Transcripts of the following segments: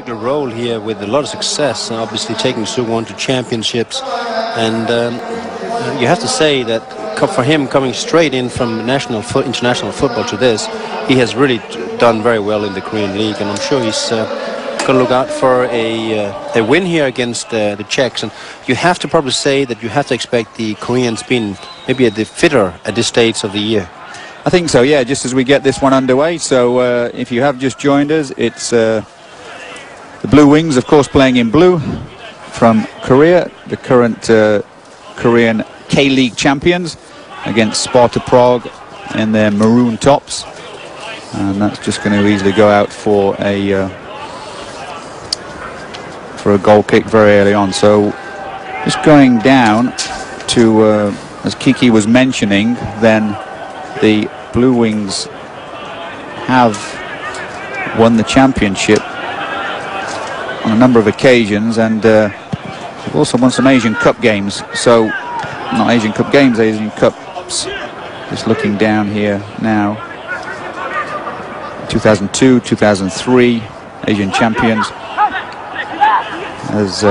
role here with a lot of success, obviously taking Suwon to championships, and you have to say that for him coming straight in from international football to this, he has really done very well in the Korean League, and I'm sure he's going to look out for a win here against the Czechs. And you have to probably say that you have to expect the Koreans being maybe a bit fitter at this stage of the year. I think so, yeah, just as we get this one underway. So if you have just joined us, it's the Blue Wings, of course, playing in blue from Korea, the current Korean K-League champions, against Sparta Prague in their maroon tops. And that's just going to easily go out for a goal kick very early on. So just going down to, as Kiki was mentioning, then the Blue Wings have won the championship on a number of occasions, and they've also won some Asian Cup games. So, not Asian Cup games, Asian Cups. Just looking down here now. 2002, 2003, Asian champions. As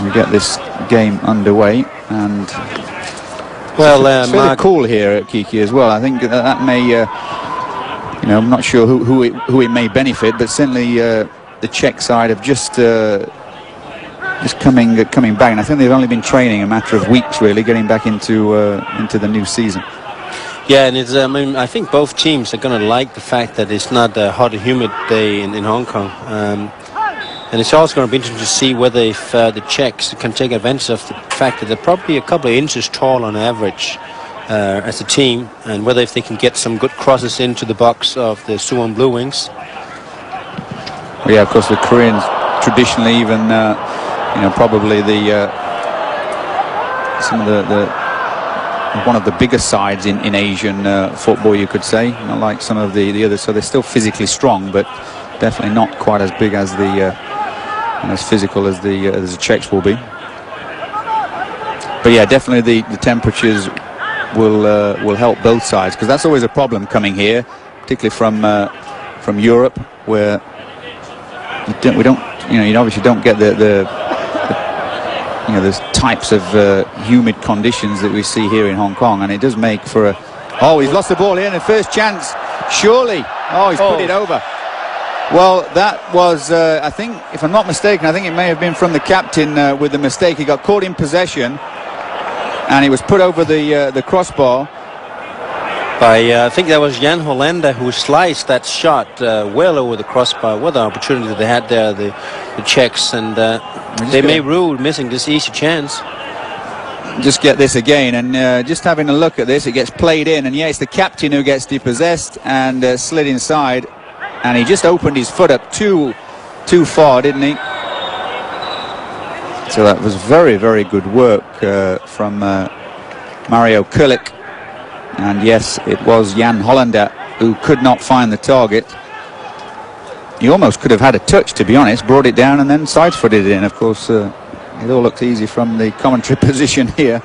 we get this game underway, and well, it's really cool here at Kiki as well. I think that may, you know, I'm not sure who it may benefit, but certainly the Czech side have just coming back, and I think they've only been training a matter of weeks, really, getting back into the new season. Yeah, and it's, I mean, I think both teams are going to like the fact that it's not a hot and humid day in Hong Kong. And it's also going to be interesting to see whether if the Czechs can take advantage of the fact that they're probably a couple of inches tall on average as a team, and whether if they can get some good crosses into the box of the Suwon Blue Wings. Well, yeah, of course, the Koreans traditionally, even you know, probably the some of the one of the biggest sides in Asian football, you could say, not like some of the others. So they're still physically strong, but definitely not quite as big as the and as physical as the Czechs will be. But yeah, definitely the temperatures will help both sides, because that's always a problem coming here, particularly from Europe, where we don't, you know, you obviously don't get the you know, there's types of humid conditions that we see here in Hong Kong, and it does make for a. Oh, he's lost the ball here in the first chance. Surely. Oh, he's put it over. Well, that was, I think, if I'm not mistaken, I think it may have been from the captain with the mistake. He got caught in possession, and he was put over the crossbar. By, I think that was Jan Hollander who sliced that shot well over the crossbar. What an opportunity they had there, the Czechs, and they may rue missing this easy chance. Just get this again, and just having a look at this, it gets played in, and yeah, it's the captain who gets depossessed and slid inside. And he just opened his foot up too far, didn't he? So that was very, very good work from Mario Kulik. And yes, it was Jan Hollander who could not find the target. He almost could have had a touch, to be honest, brought it down and then side-footed it in. Of course, it all looked easy from the commentary position here.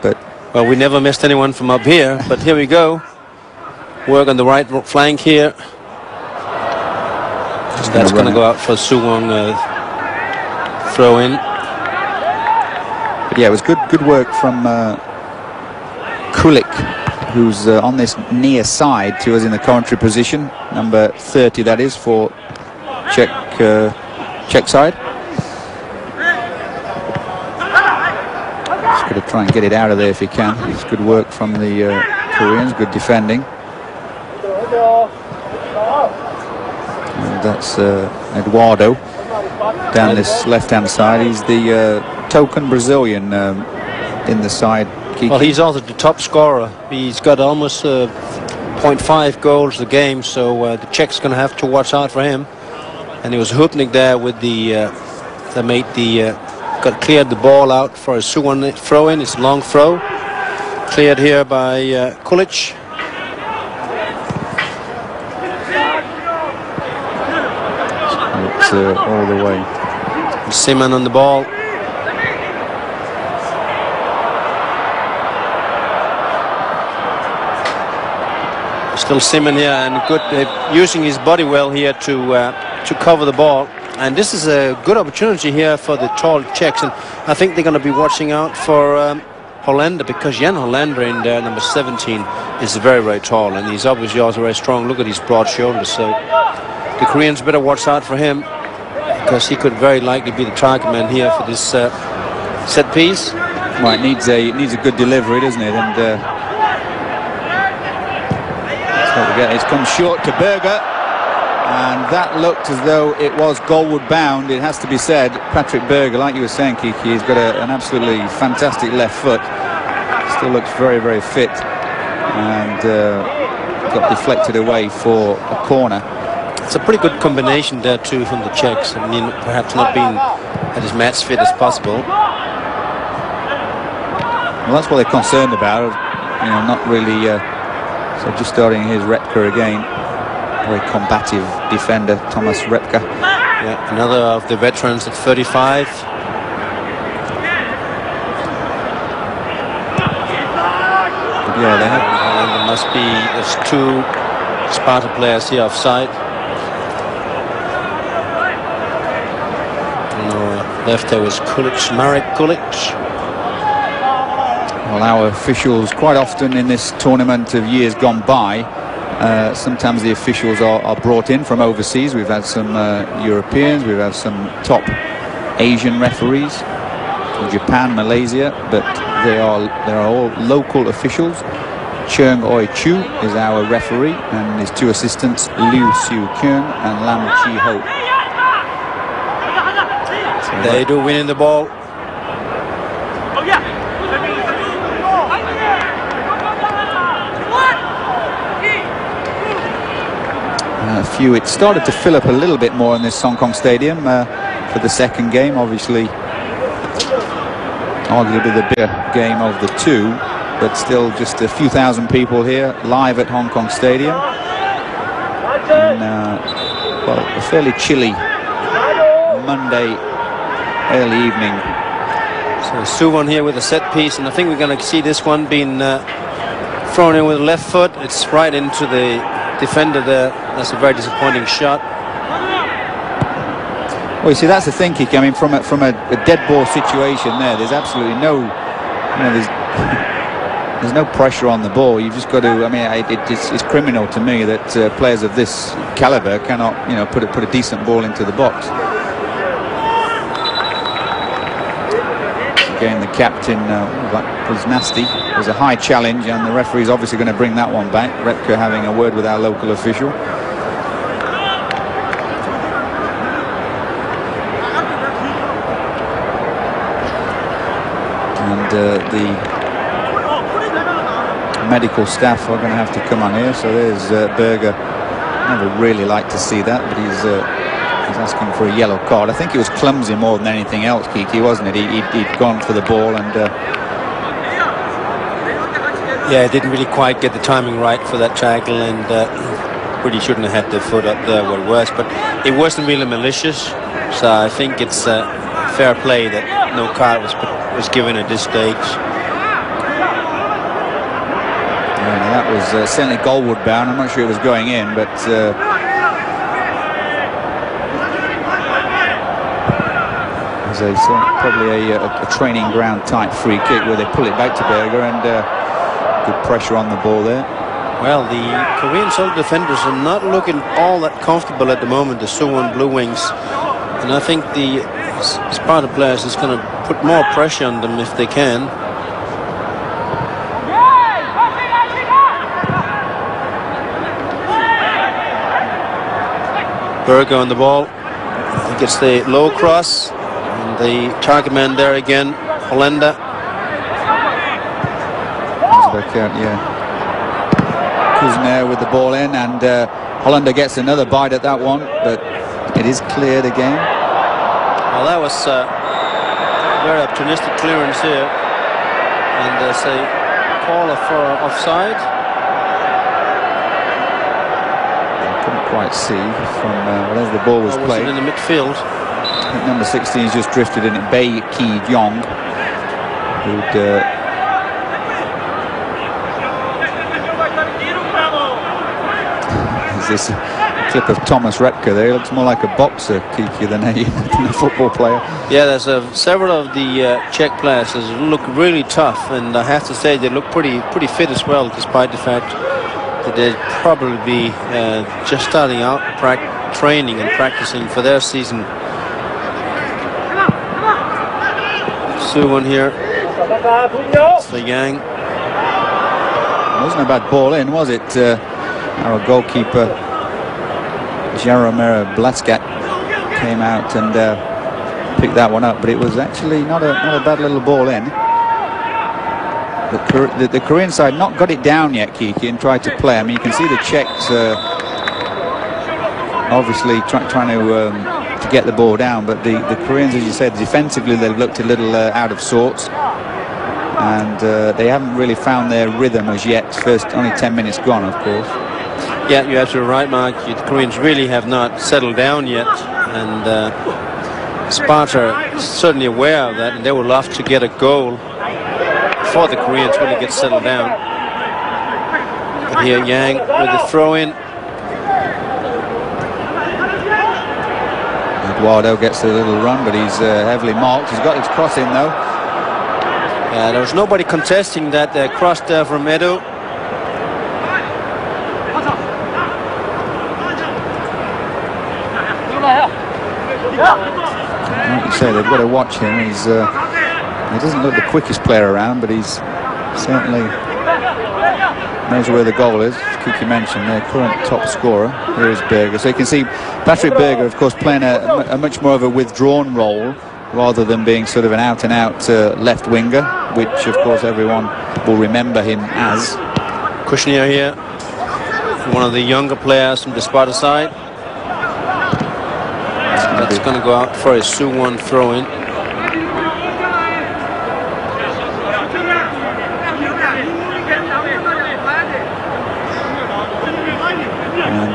But well, we never missed anyone from up here, but here we go. Work on the right flank here. That's going to go out for Suwon throw in. But yeah, it was good work from Kulik, who's on this near side to us in the commentary position, number 30 that is, for Czech side. Just going to try and get it out of there if he can. It's good work from the Koreans, good defending. And that's Eduardo down this left-hand side. He's the token Brazilian in the side. Kiki. Well, he's also the top scorer. He's got almost 0.5 goals a game, so the Czechs going to have to watch out for him. And it was Hupnik there with the that made the cleared the ball out for a Suwon throw-in. It's a long throw, cleared here by Kulic. All the way. Simon on the ball. Still Simon here, and good using his body well here to to cover the ball. And this is a good opportunity here for the tall Czechs. And I think they're going to be watching out for Hollander, because Jan Hollander in there, number 17, is very, very tall. And he's obviously also very strong. Look at his broad shoulders. So the Koreans better watch out for him, because he could very likely be the target man here for this set piece. Well, it needs a good delivery, doesn't it? And it's come short to Berger, and that looked as though it was goalward bound. It has to be said. Patrick Berger, like you were saying, Kiki, he's got an absolutely fantastic left foot. Still looks very, very fit, and got deflected away for a corner. It's a pretty good combination there too from the Czechs. I mean, perhaps not being at as match fit as possible. Well, that's what they're concerned about. You know, not really. So just starting his Repka again. Very combative defender, Thomas Repka. Yeah, another of the veterans at 35. But yeah, they have. And there must be there's 2 Sparta players here offside. Left there was Kulic, Marek Kulic. Well, our officials quite often in this tournament of years gone by, sometimes the officials are brought in from overseas. We've had some Europeans, we've had some top Asian referees from Japan, Malaysia, but they are all local officials. Cheung Oi Chu is our referee, and his 2 assistants, Liu Siu Kyung and Lam Chi Ho. They do winning the ball. It started to fill up a little bit more in this Hong Kong Stadium for the second game. Obviously, arguably the bigger game of the 2, but still just a few thousand people here live at Hong Kong Stadium. And, well, a fairly chilly Monday early evening. So Suwon here with a set piece, and I think we're going to see this one being thrown in with the left foot. It's right into the defender there. That's a very disappointing shot. Well, you see, that's the thing, Kiki. I mean, from a dead ball situation there, there's absolutely no, you know, there's no pressure on the ball. You've just got to. I mean, it's criminal to me that players of this caliber cannot, you know, put a decent ball into the box. Again, the captain, that was nasty. It was a high challenge, and the referee's obviously going to bring that one back. Repka having a word with our local official. And the medical staff are going to have to come on here. So there's Berger. Never really like to see that, but he's asking for a yellow card. I think it was clumsy more than anything else, Kiki, wasn't it? He'd gone for the ball, and yeah, didn't really quite get the timing right for that tackle, and really shouldn't have had the foot up there where it was. But it wasn't really malicious, so I think it's fair play that no card was given at this stage. Yeah, that was certainly goalward bound. I'm not sure it was going in, but. Probably a training ground type free kick where they pull it back to Berger, and good pressure on the ball there. Well, the Korean soldier defenders are not looking all that comfortable at the moment, the Suwon Blue Wings, and I think the Sparta players is going to put more pressure on them if they can. Berger on the ball. He gets the low cross. The target man there again, Hollander. Yeah. Kuzner with the ball in, and Hollander gets another bite at that one, but it is cleared again. Well, that was very opportunistic clearance here, and there's a call for offside. I couldn't quite see from as the ball was played. In the midfield. I think number 16 has just drifted in at Bae Ki-yong, who'd is this clip of Thomas Repke there. He looks more like a boxer, Kiki, than a football player. Yeah, there's several of the Czech players that look really tough, and I have to say they look pretty fit as well, despite the fact that they'd probably be just starting out training and practicing for their season. Suwon here. So Yang. It wasn't a bad ball in, was it? Our goalkeeper Jaromir Blaskat came out and picked that one up, but it was actually not a bad little ball in. The Korean side not got it down yet, Kiki, and tried to play. I mean, you can see the Czechs obviously trying to get the ball down, but the Koreans, as you said, defensively they've looked a little out of sorts, and they haven't really found their rhythm as yet. First, only 10 minutes gone, of course. Yeah, you're absolutely right, Mark. The Koreans really have not settled down yet, and Sparta is certainly aware of that, and they would love to get a goal before the Koreans really get settled down. But here Yang with the throw-in. Eduardo gets a little run, but he's heavily marked. He's got his cross in, though. Yeah, there was nobody contesting that cross there from Edu. Like you say, they've got to watch him. He doesn't look the quickest player around, but he's certainly knows where the goal is. As Kiki mentioned, their current top scorer. Here is Berger. So you can see Patrick Berger, of course, playing a much more of a withdrawn role rather than being sort of an out-and-out left winger, which, of course, everyone will remember him as. Kushner here, one of the younger players from the Sparta side. That's going to go out for a Suwon throw-in. And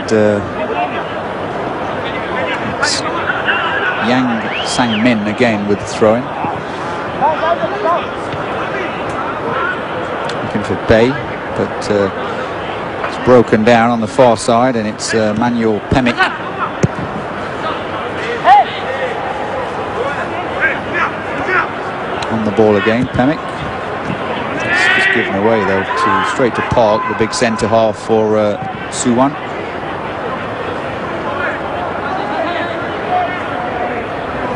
it's Yang Sang-min again with the throw-in. Looking for Bay, but it's broken down on the far side, and it's Manuel Pemic. On the ball again, Pemic. It's just given away though straight to Park, the big centre half for Suwon.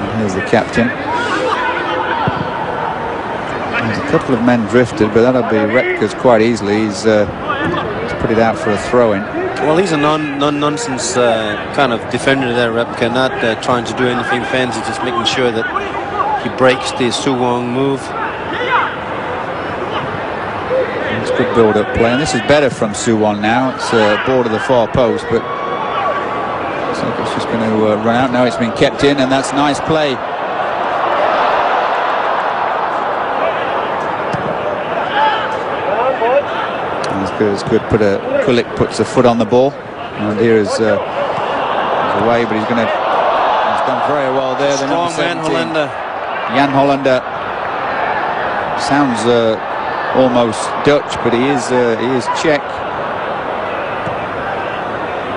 And here's the captain. There's a couple of men drifted, but that'll be Repke's quite easily. He's put it out for a throw-in. Well, he's a non-nonsense kind of defender there, Repke, not trying to do anything fancy, just making sure that he breaks the Suwon move. It's good build-up play, and this is better from Suwon now. It's ball to the far post, but looks like it's just going to run out. Now it's been kept in, and that's nice play. It's good. Kulik puts a foot on the ball, and here is away, but he's done very well there. The number 17. Jan Hollander sounds almost Dutch, but he is Czech,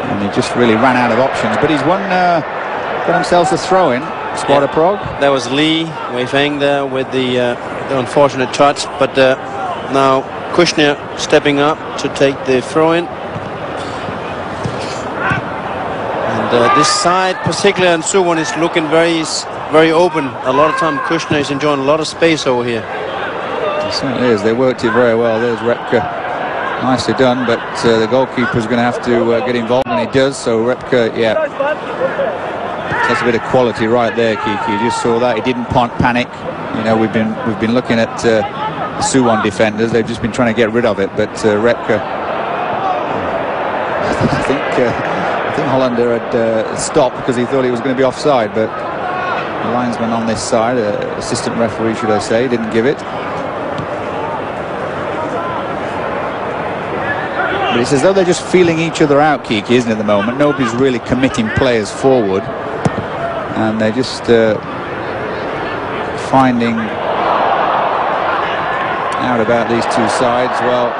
and he just really ran out of options. But he's got himself a throw-in. Sparta Prague. That was Lee Wei-Feng there with the unfortunate touch, but now Kushner stepping up to take the throw-in. And this side, particularly on Suwon, is looking very open. A lot of time Kushner is enjoying a lot of space over here. It certainly is. They worked it very well. There's Repke. Nicely done, but the goalkeeper's going to have to get involved, and he does. So Repke, yeah, that's a bit of quality right there, Kiki. You just saw that. He didn't panic. You know, we've been looking at Suwon defenders. They've just been trying to get rid of it, but Repke, I think Hollander had stopped because he thought he was going to be offside, but the linesman on this side, assistant referee should I say, didn't give it. But it's as though they're just feeling each other out, Kiki, isn't it, at the moment? Nobody's really committing players forward, and they're just finding out about these two sides. Well,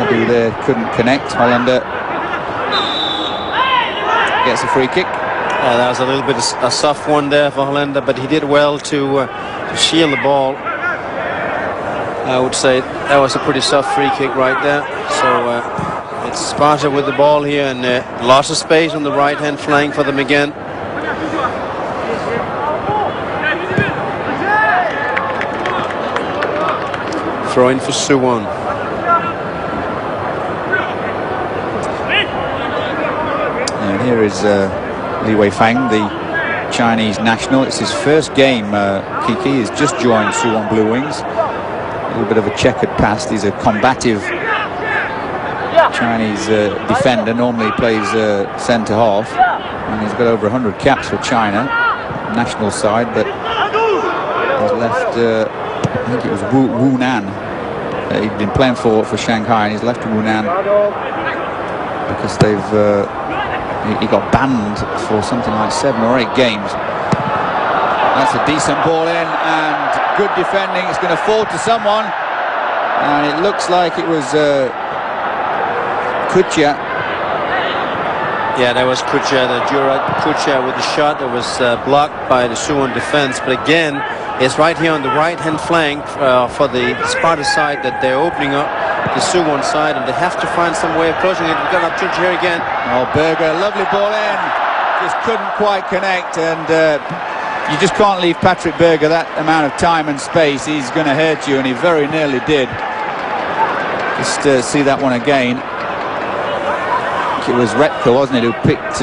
Edu there couldn't connect. Hollander gets a free kick. That was a little bit a soft one there for Hollander, but he did well to shield the ball. I would say that was a pretty soft free kick right there. So it's Sparta with the ball here, and lots of space on the right-hand flank for them again. Throw in for Suwon. And here is Li Weifang, the Chinese national. It's his first game. Kiki has just joined Suwon Blue Wings. A little bit of a checkered past. He's a combative Chinese defender. Normally plays centre half, and he's got over 100 caps for China national side. But he's left. I think it was Wunan. He'd been playing for Shanghai, and he's left Wunan because they've. He got banned for something like 7 or 8 games. That's a decent ball in, and good defending. It's going to fall to someone, and it looks like it was Kucha. Yeah, that was Kucha, the Jurat Kucha with the shot that was blocked by the Suwon defense. But again, it's right here on the right-hand flank for the Sparta side that they're opening up the Suwon side, and they have to find some way of closing it. We've got an opportunity here again. Oh, Berger, lovely ball in. Just couldn't quite connect, and you just can't leave Patrick Berger that amount of time and space. He's going to hurt you, and he very nearly did. Just see that one again. I think it was Repka, wasn't it, who picked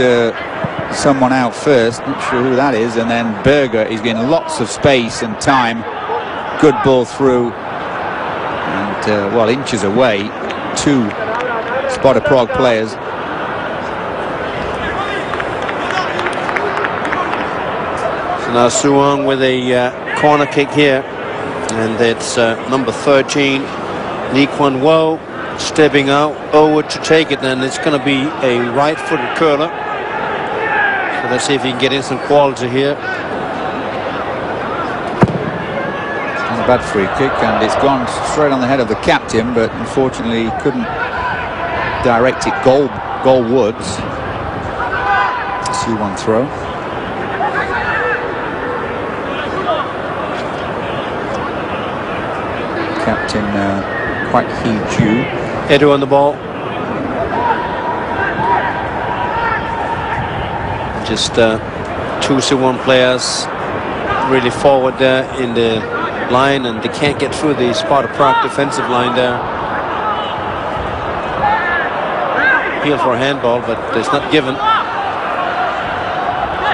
someone out first. Not sure who that is. And then Berger, he's getting lots of space and time. Good ball through. And, well, inches away, 2 Sparta Prague players. So now Suwon with a corner kick here. And it's number 13, Lee Kwon Wo, stepping out over to take it, and it's going to be a right-footed curler. So let's see if he can get in some quality here. Not a bad free kick, and it's gone straight on the head of the captain, but unfortunately he couldn't direct it goalwards. Suwon throw. Captain quite huge. Edu on the ball. Just 2 Suwon players really forward there in the line, and they can't get through the Sparta Prague defensive line there. Appeal for a handball, but it's not given.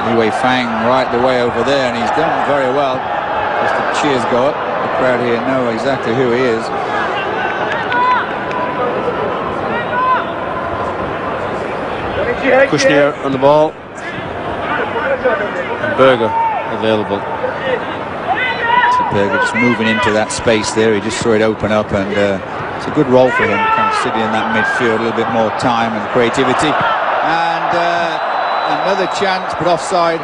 Li Weifang right the way over there, and he's done very well. As the cheers go up, the crowd here know exactly who he is. Kushner on the ball. And Berger available. So Berger just moving into that space there. He just saw it open up, and it's a good role for him, kind of sitting in that midfield, a little bit more time and creativity. And another chance, but offside.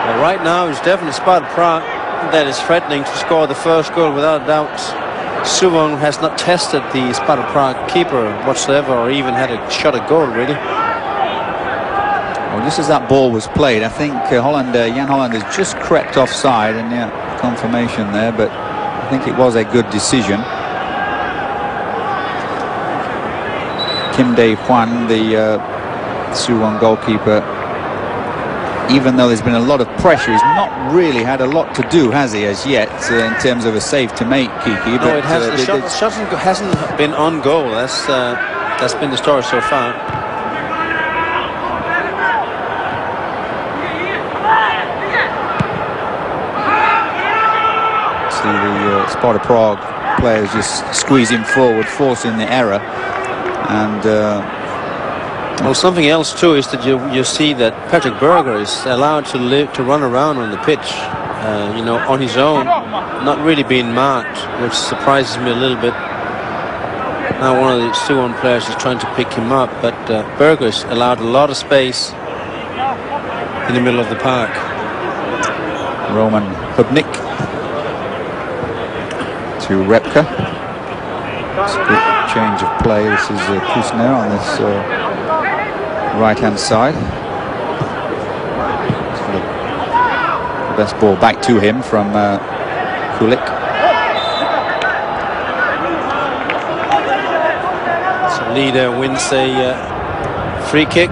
Well, right now it's definitely Sparta Prague that is threatening to score the first goal without a doubt. Suwon has not tested the Sparta Prague keeper whatsoever, or even had a shot at goal, really. Well, just as that ball was played, I think Jan Hollander's just crept offside, and yeah, confirmation there, but I think it was a good decision. Kim Dae-hwan, the Suwon goalkeeper, even though there's been a lot of pressure, he's not really had a lot to do, has he, as yet, in terms of a save to make, Kiki? No, it has. The shot hasn't been on goal. That's been the story so far. See the Sparta Prague players just squeezing forward, forcing the error, and. Well, something else too is that you see that Patrick Berger is allowed to run around on the pitch, you know, on his own, not really being marked, which surprises me a little bit. Now one of the Suwon players is trying to pick him up, but Berger is allowed a lot of space in the middle of the park. Roman Hubnik to Repka. It's a good change of play. This is Kusner on this right-hand side. The best ball back to him from Kulik. So Leader wins a free kick.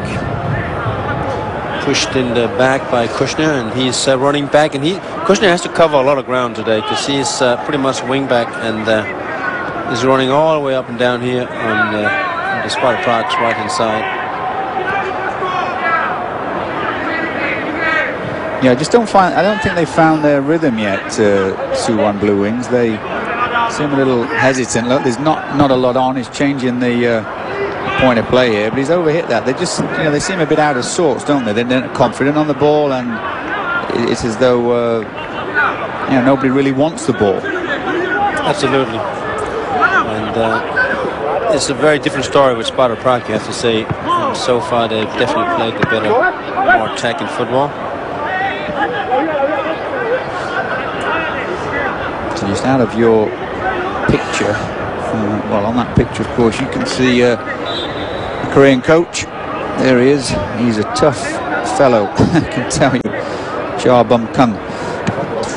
Pushed in the back by Kushner, and he's running back, and Kushner has to cover a lot of ground today because he's pretty much wing back, and he's running all the way up and down here on the Sparta Prague's right hand side. Yeah, I don't think they found their rhythm yet, Suwon Blue Wings. They seem a little hesitant. Look, there's not a lot on. He's changing the point of play here, but he's overhit that. They just, they seem a bit out of sorts, don't they? They're not confident on the ball, and it's as though nobody really wants the ball. Absolutely. And it's a very different story with Sparta Prague, you have to say. So far they've definitely played the better, more attacking football. So just out of your picture, well, on that picture, of course, you can see Korean coach. There he is. He's a tough fellow, I can tell you. Cha Bum-kang,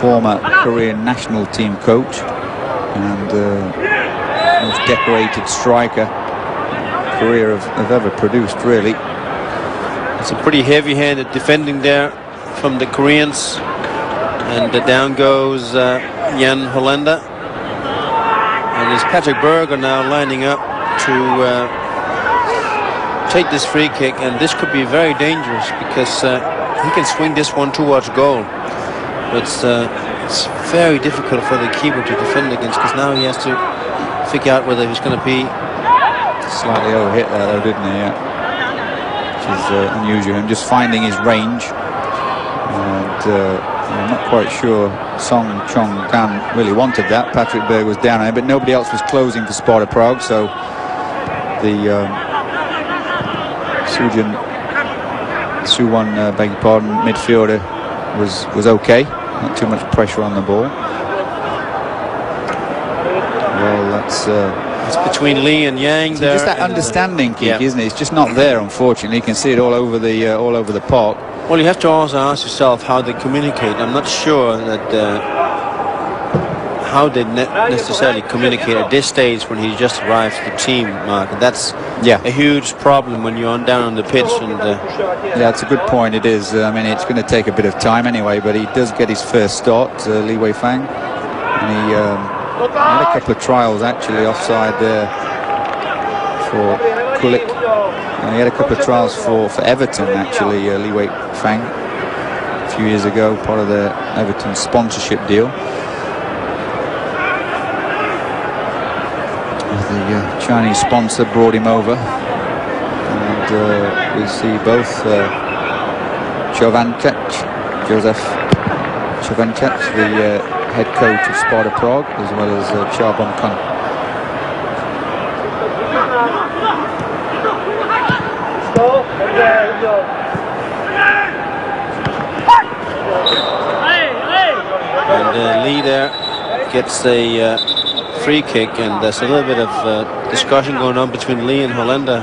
former Korean national team coach and most decorated striker Korea have ever produced, really. It's a pretty heavy-handed defending there from the Koreans, and down goes Jan Hollander, and it's Patrick Berger now lining up to take this free kick, and this could be very dangerous because he can swing this one towards goal, but it's very difficult for the keeper to defend against, because now he has to figure out whether he's going to be slightly overhit there, though, didn't he? Yeah, which is unusual. Him just finding his range, and I'm not quite sure Song Chong-kan really wanted that. Patrick Berg was down on him, but nobody else was closing for Sparta Prague, so the Suwon, beg your pardon, midfielder was okay. Not too much pressure on the ball. Well, that's it's between Lee and Yang there. Just that understanding kick, isn't it? It's just not there, unfortunately. You can see it all over the park. Well, you have to also ask yourself how they communicate. I'm not sure that how they necessarily communicate at this stage when he just arrived to the team, Mark. And that's a huge problem when you're down on the pitch. And yeah, it's a good point. It is. I mean, it's going to take a bit of time anyway, but he does get his first start, Li Weifang, and he had a couple of trials actually offside there for Kulik. And he had a couple of trials for Everton actually, Li Weifang, a few years ago, part of the Everton sponsorship deal. The Chinese sponsor brought him over, and we see both Joseph Chovancec, the head coach of Sparta Prague, as well as Cha Bum-kang. And Lee there gets a free kick, and there's a little bit of discussion going on between Lee and Hollander.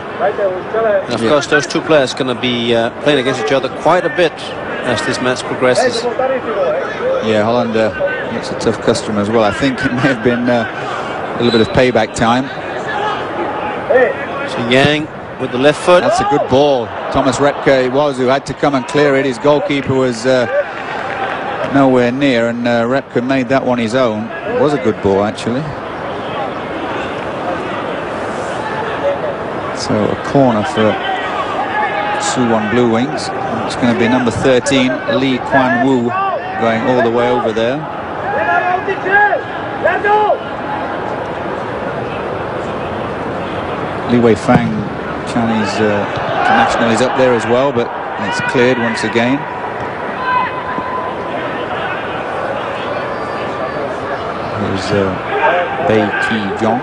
And of course, those two players are going to be playing against each other quite a bit as this match progresses. Yeah, Hollander, it's a tough customer as well. I think it may have been a little bit of payback time. So Yang with the left foot. That's a good ball. Thomas Repke who had to come and clear it. His goalkeeper was nowhere near, and Repke made that one his own. It was a good ball, actually. So a corner for Suwon Blue Wings. It's going to be number 13, Lee Kwan Woo, going all the way over there. Li Weifang, Chinese international, is up there as well, but it's cleared once again. Here's Bae Ki-jong.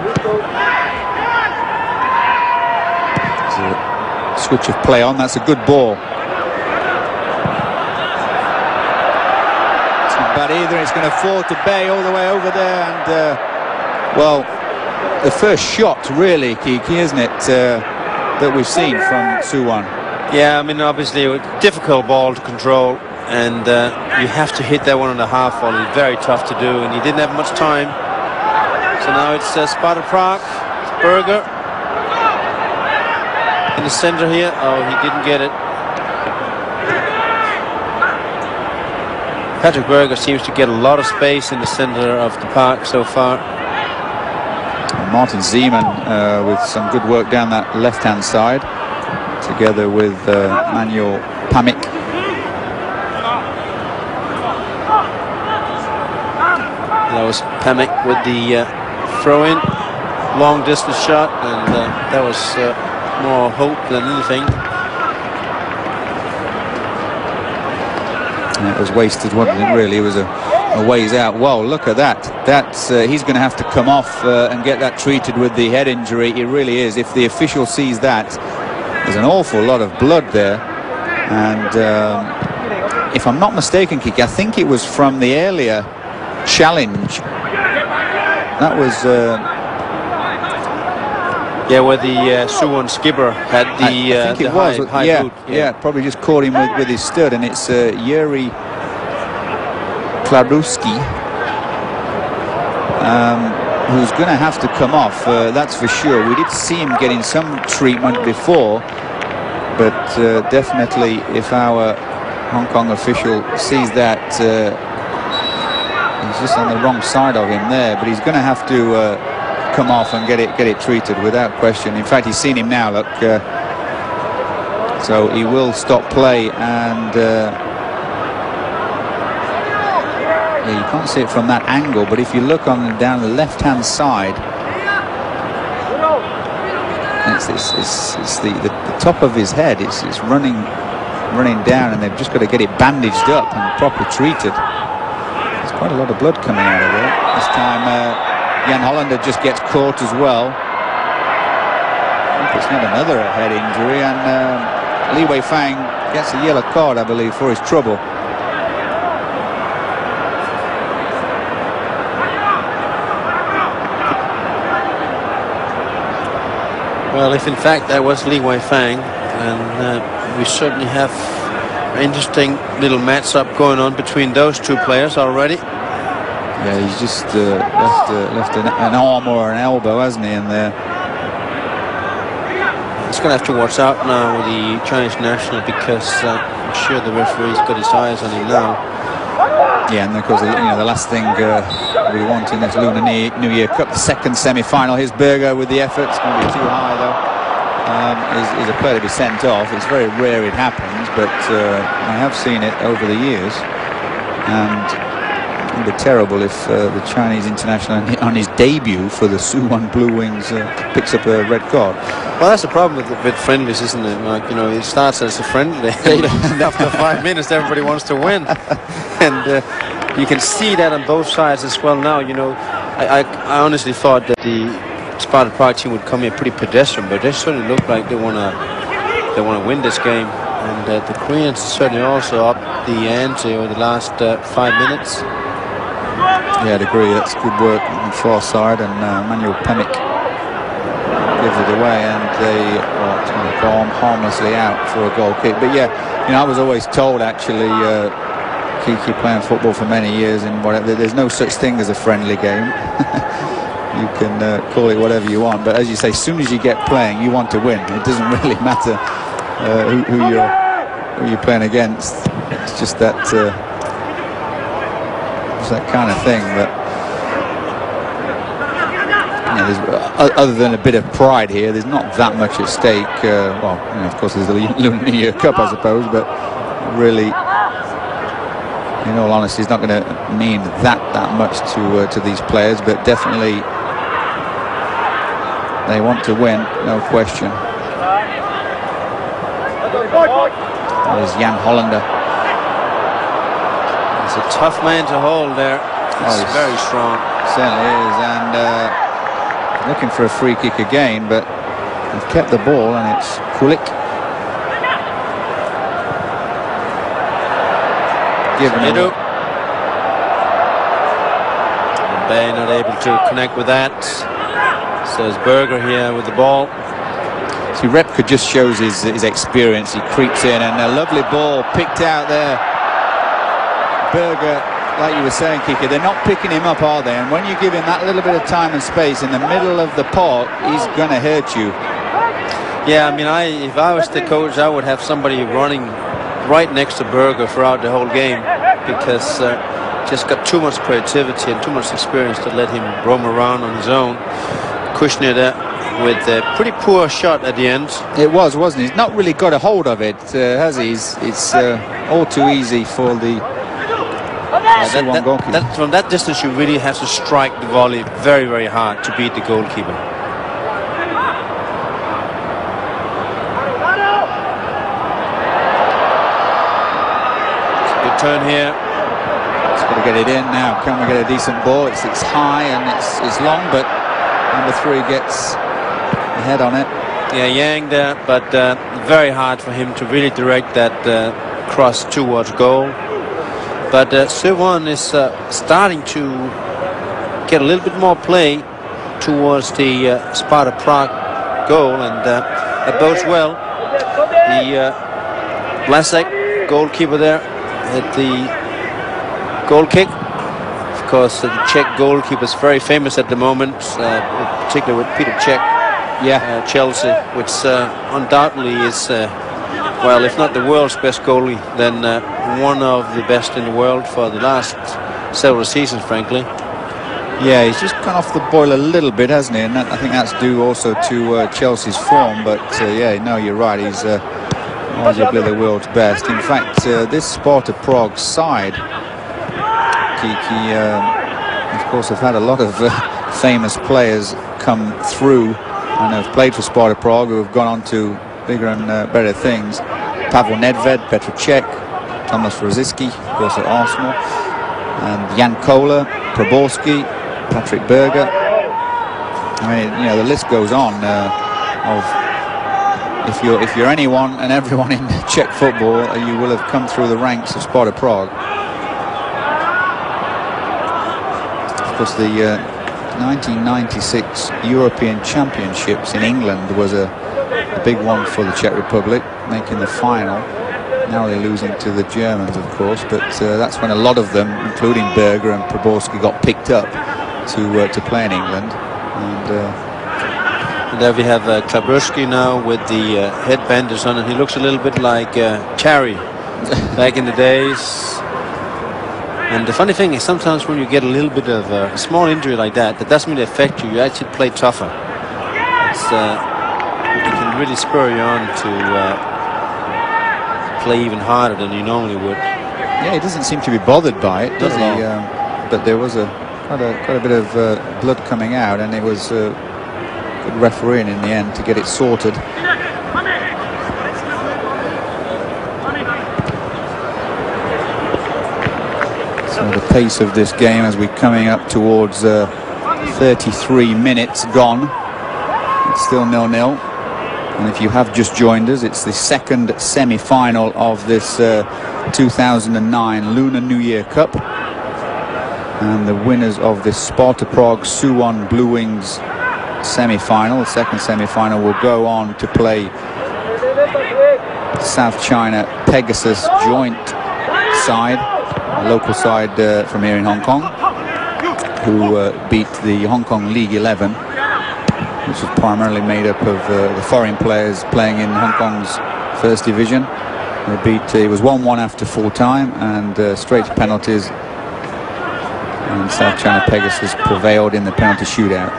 Switch of play on. That's a good ball. It's not bad either. It's going to fall to Bae all the way over there, and well, the first shot really, Kiki, isn't it, that we've seen from Suwon. Yeah, I mean, obviously a difficult ball to control, and you have to hit that one on the half volley. Very tough to do, and he didn't have much time. So now it's Sparta Prague. It's Berger in the center here. Oh, he didn't get it. Patrick Berger seems to get a lot of space in the center of the park so far. Martin Zeeman with some good work down that left-hand side, together with Manuel Pamic. That was Pamic with the throw-in, long-distance shot, and that was more hope than anything. And it was wasted, wasn't it, really? It was a ways out. Well, look at that. That's he's going to have to come off and get that treated with the head injury. It really is. If the official sees that, there's an awful lot of blood there. And if I'm not mistaken, Kiki, I think it was from the earlier challenge. That was yeah, where the Suwon skipper had the high boot. Yeah, probably just caught him with his stud, and it's Yuri Kladruski who's going to have to come off, that's for sure. We did see him getting some treatment before, but definitely if our Hong Kong official sees that, he's just on the wrong side of him there, but he's going to have to come off and get it treated without question. In fact, he's seen him now, look, so he will stop play, and yeah, you can't see it from that angle, but if you look down the left-hand side, it's the top of his head. It's running down, and they've just got to get it bandaged up and properly treated. There's quite a lot of blood coming out of there. This time, Jan Hollander just gets caught as well. It's not another head injury, and Li Weifang gets a yellow card, I believe, for his trouble. Well, if in fact that was Li Weifang, and we certainly have an interesting little match-up going on between those two players already. Yeah, he's just left an arm or an elbow, hasn't he, in there? He's going to have to watch out now with the Chinese national, because I'm sure the referee's got his eyes on him now. Yeah, and of course, you know, the last thing we want in this Lunar New Year Cup, the second semi-final. Here's Berger with the effort. It's going to be too high, though. Is a player to be sent off. It's very rare it happens, but I have seen it over the years. And it would be terrible if the Chinese international, on his debut for the Suwon Blue Wings, picks up a red card. Well, that's the problem with friendlies, isn't it, Mark? You know, it starts as a friendly, and after 5 minutes, everybody wants to win. And you can see that on both sides as well now. You know, I honestly thought that the Sparta Prague team would come here pretty pedestrian, but they certainly look like they want to win this game. And the Koreans certainly also up the ante over the last 5 minutes. Yeah, I'd agree. That's good work on the far side, and Manuel Pamic gives it away, and they are trying to go harmlessly out for a goal kick. But yeah, you know, I was always told, actually, Kiki, playing football for many years, and whatever, there's no such thing as a friendly game. You can call it whatever you want, but as you say, as soon as you get playing, you want to win. It doesn't really matter who you're playing against. It's just that. That kind of thing, but you know, there's, other than a bit of pride here, there's not that much at stake. Well, you know, of course, there's the Lunar New Year Cup, I suppose, but really, in all honesty, it's not going to mean that much to these players. But definitely, they want to win, no question. There's Jan Hollander. It's a tough man to hold there. He's very strong. Certainly is, and looking for a free kick again, but they've kept the ball, and it's Kulik. Given it. Bay not able to connect with that. So it's Berger here with the ball. It's See, Repka just shows his experience. He creeps in, and a lovely ball picked out there. Berger, like you were saying, Kike, they're not picking him up, are they? And when you give him that little bit of time and space in the middle of the park, he's going to hurt you. Yeah, I mean, if I was the coach, I would have somebody running right next to Berger throughout the whole game, because just got too much creativity and too much experience to let him roam around on his own. Kushner there with a pretty poor shot at the end. It was, wasn't it? He's not really got a hold of it, has he? It's all too easy for the goalkeeper. From that distance, you really have to strike the volley very, very hard to beat the goalkeeper. It's a good turn here. It's got to get it in now. Can we get a decent ball? It's high and it's long, but number 3 gets a head on it. Yeah, Yang there, but very hard for him to really direct that cross towards goal. But Suwon is starting to get a little bit more play towards the Sparta Prague goal, and that bodes well. The Vlasic goalkeeper there at the goal kick. Of course, the Czech goalkeeper is very famous at the moment, particularly with Peter Cech. Yeah, Chelsea, which undoubtedly is, well, if not the world's best goalie, then one of the best in the world for the last several seasons, frankly. Yeah, he's just gone off the boil a little bit, hasn't he? And I think that's due also to Chelsea's form. But yeah, no, you're right. He's arguably the world's best. In fact, this Sparta Prague side, Kiki, of course, have had a lot of famous players come through and have played for Sparta Prague, who have gone on to bigger and better things. Pavel Nedved, Petr Cech, Tomáš Rosický, of course, at Arsenal, and Jan Koller, Proborski, Patrick Berger. I mean, you know, the list goes on of if you're anyone and everyone in Czech football, you will have come through the ranks of Sparta Prague. Of course, the 1996 European Championships in England was a big one for the Czech Republic, making the final. Now they're losing to the Germans, of course, but that's when a lot of them, including Berger and Proborski, got picked up to play in England. And there we have Klabrowski now with the headbanders on, and he looks a little bit like Cherry back in the days. And the funny thing is, sometimes when you get a little bit of a small injury like that, that doesn't really affect you. You actually play tougher. It can really spur you on to play even harder than you normally would. Yeah, he doesn't seem to be bothered by it, does he? But there was quite a bit of blood coming out, and it was good refereeing in the end to get it sorted. So the pace of this game as we're coming up towards 33 minutes gone. It's still 0-0. And if you have just joined us, it's the second semi-final of this 2009 Lunar New Year Cup. And the winners of this Sparta Prague Suwon Blue Wings semi-final, the second semi-final, will go on to play South China Pegasus joint side, a local side from here in Hong Kong, who beat the Hong Kong League 11, which was primarily made up of the foreign players playing in Hong Kong's first division. They beat, it was 1-1 after full time and straight to penalties, and South China Pegasus prevailed in the penalty shootout.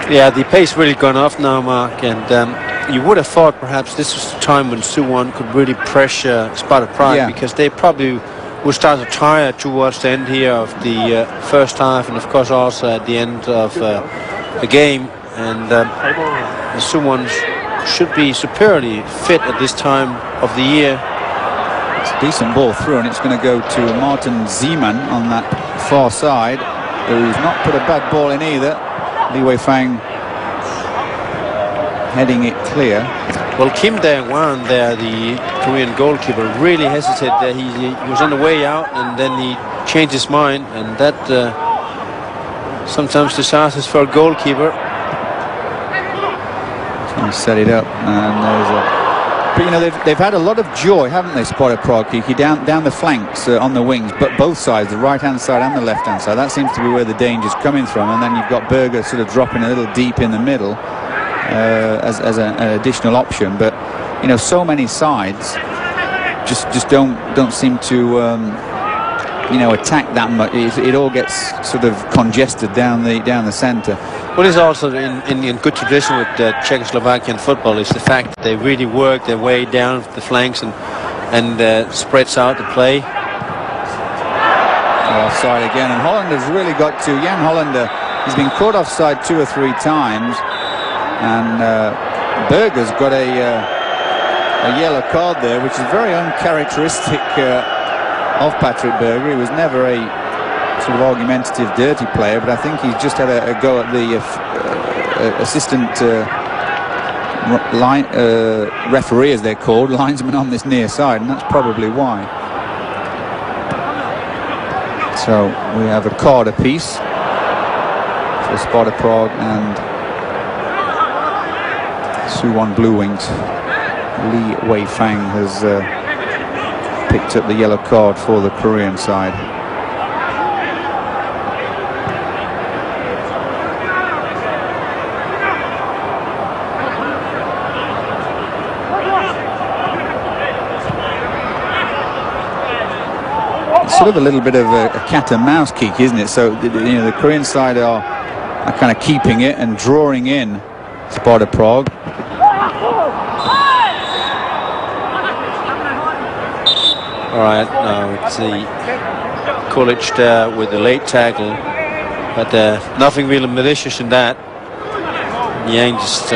Yeah, the pace really gone off now, Mark, and you would have thought perhaps this was the time when Suwon could really pressure Sparta Prague, because they probably would start to tire towards the end here of the first half, and of course also at the end of the game. And the Suwon should be superiorly fit at this time of the year. It's a decent ball through, and it's going to go to Martin Zeeman on that far side, who's not put a bad ball in either. Li Weifang heading it clear. Well, Kim Dae-wan there, the Korean goalkeeper, really hesitated there. He was on the way out, and then he changed his mind, and that sometimes disasters for a goalkeeper. He set it up, and there's a... But you know, they've had a lot of joy, haven't they, Sparta Prague, Kiki, down the flanks on the wings, but both sides, the right-hand side and the left-hand side. That seems to be where the danger's coming from. And then you've got Berger sort of dropping a little deep in the middle as an additional option. But you know, so many sides just don't seem to you know, attack that much. It all gets sort of congested down the centre. What is also in good tradition with Czechoslovakian football is the fact that they really work their way down the flanks and spreads out the play. Offside again, and Hollander's really got to. Jan Hollander, he's been caught offside 2 or 3 times, and Berger's got a yellow card there, which is very uncharacteristic of Patrick Berger. He was never a sort of argumentative, dirty player, but I think he's just had a go at the assistant referee, as they're called, linesman on this near side, and that's probably why. So we have a card apiece for Sparta Prague and Suwon Blue Wings. Li Wei-Fang has picked up the yellow card for the Korean side. Sort of a little bit of a cat and mouse kick, isn't it? So you know, the Korean side are kind of keeping it and drawing in Sparta Prague. All right, now it's the Kulic there with the late tackle, but nothing really malicious in that. Yang just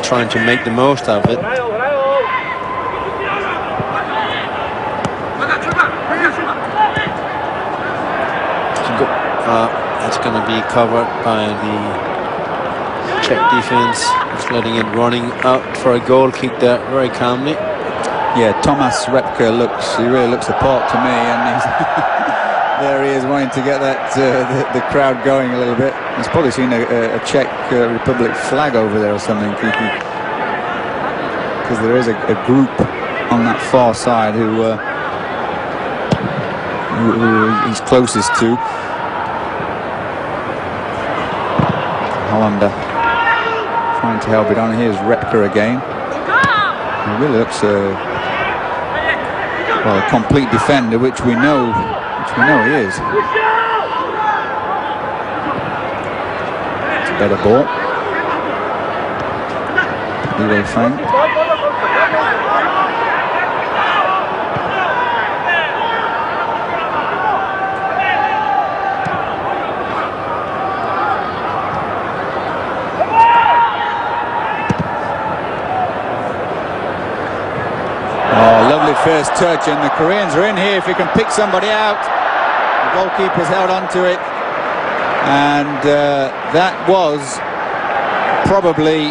trying to make the most of it. That's going to be covered by the Czech defense. Just letting it running out for a goal kick there very calmly. Yeah, Thomas Repka really looks the part to me, and he's there he is wanting to get that the crowd going a little bit. He's probably seen a Czech Republic flag over there or something, because there is a group on that far side who he's closest to. Hollander trying to help it on. Here's Repka again. He really looks well, a complete defender, which we know he is. It's a better ball. Li Wei-Fang. First touch, and the Koreans are in here if he can pick somebody out. The goalkeeper's held on to it, and that was probably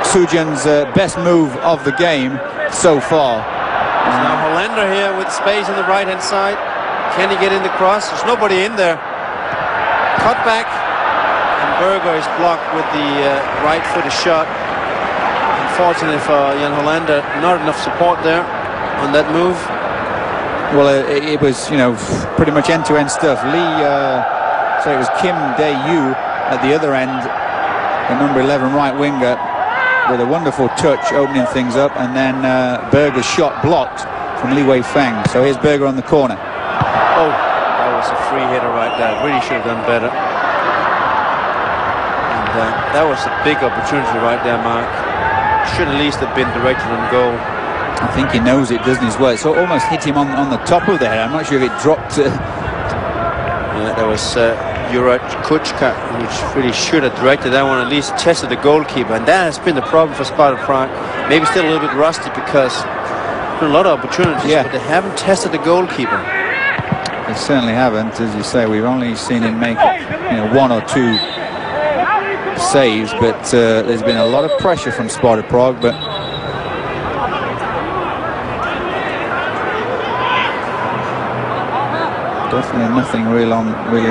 Sujan's best move of the game so far. Now Hollander here with space on the right hand side. Can he get in the cross? There's nobody in there. Cut back, and Berger is blocked with the right-footed shot. Unfortunately for Jan Hollander, not enough support there on that move. Well, it was, you know, pretty much end-to-end stuff. So it was Kim Dae-yu at the other end, the number 11 right winger, with a wonderful touch opening things up, and then Berger's shot blocked from Li Wei-Fang. So here's Berger on the corner. Oh, that was a free hitter right there. Really should have done better. And that was a big opportunity right there, Mark. Should at least have been directed on goal. I think he knows it, doesn't he, as well? It's almost hit him on the top of the head. I'm not sure if it dropped. Yeah, that was Juraj Kučka, which really should have directed that one, at least tested the goalkeeper. And that has been the problem for Sparta Prague. Maybe still a little bit rusty because there are a lot of opportunities, but they haven't tested the goalkeeper. They certainly haven't. As you say, we've only seen him make, you know, 1 or 2 saves, but there's been a lot of pressure from Sparta Prague, but definitely nothing really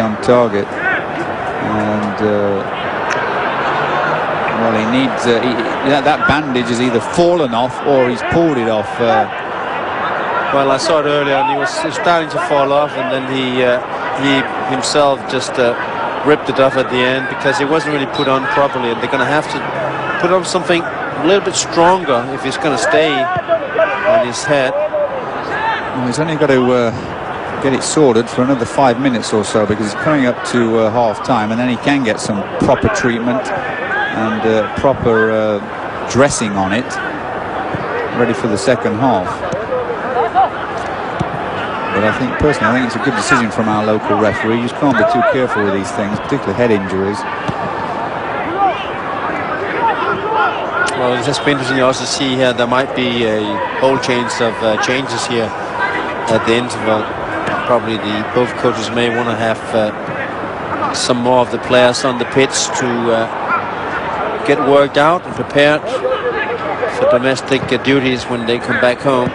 on target. And Well, he needs that bandage has either fallen off or he's pulled it off. Well, I saw it earlier, and he was starting to fall off, and then he himself just ripped it off at the end because it wasn't really put on properly, and they're going to have to put on something a little bit stronger if he's going to stay on his head. Well, he's only got to get it sorted for another 5 minutes or so, because he's coming up to half time, and then he can get some proper treatment and proper dressing on it, ready for the second half. But I think it's a good decision from our local referee. You just can't be too careful with these things, particularly head injuries. Well, it's just interesting to also see here there might be a whole change of changes here at the interval. Probably both coaches may want to have some more of the players on the pitch to get worked out and prepared for domestic duties when they come back home.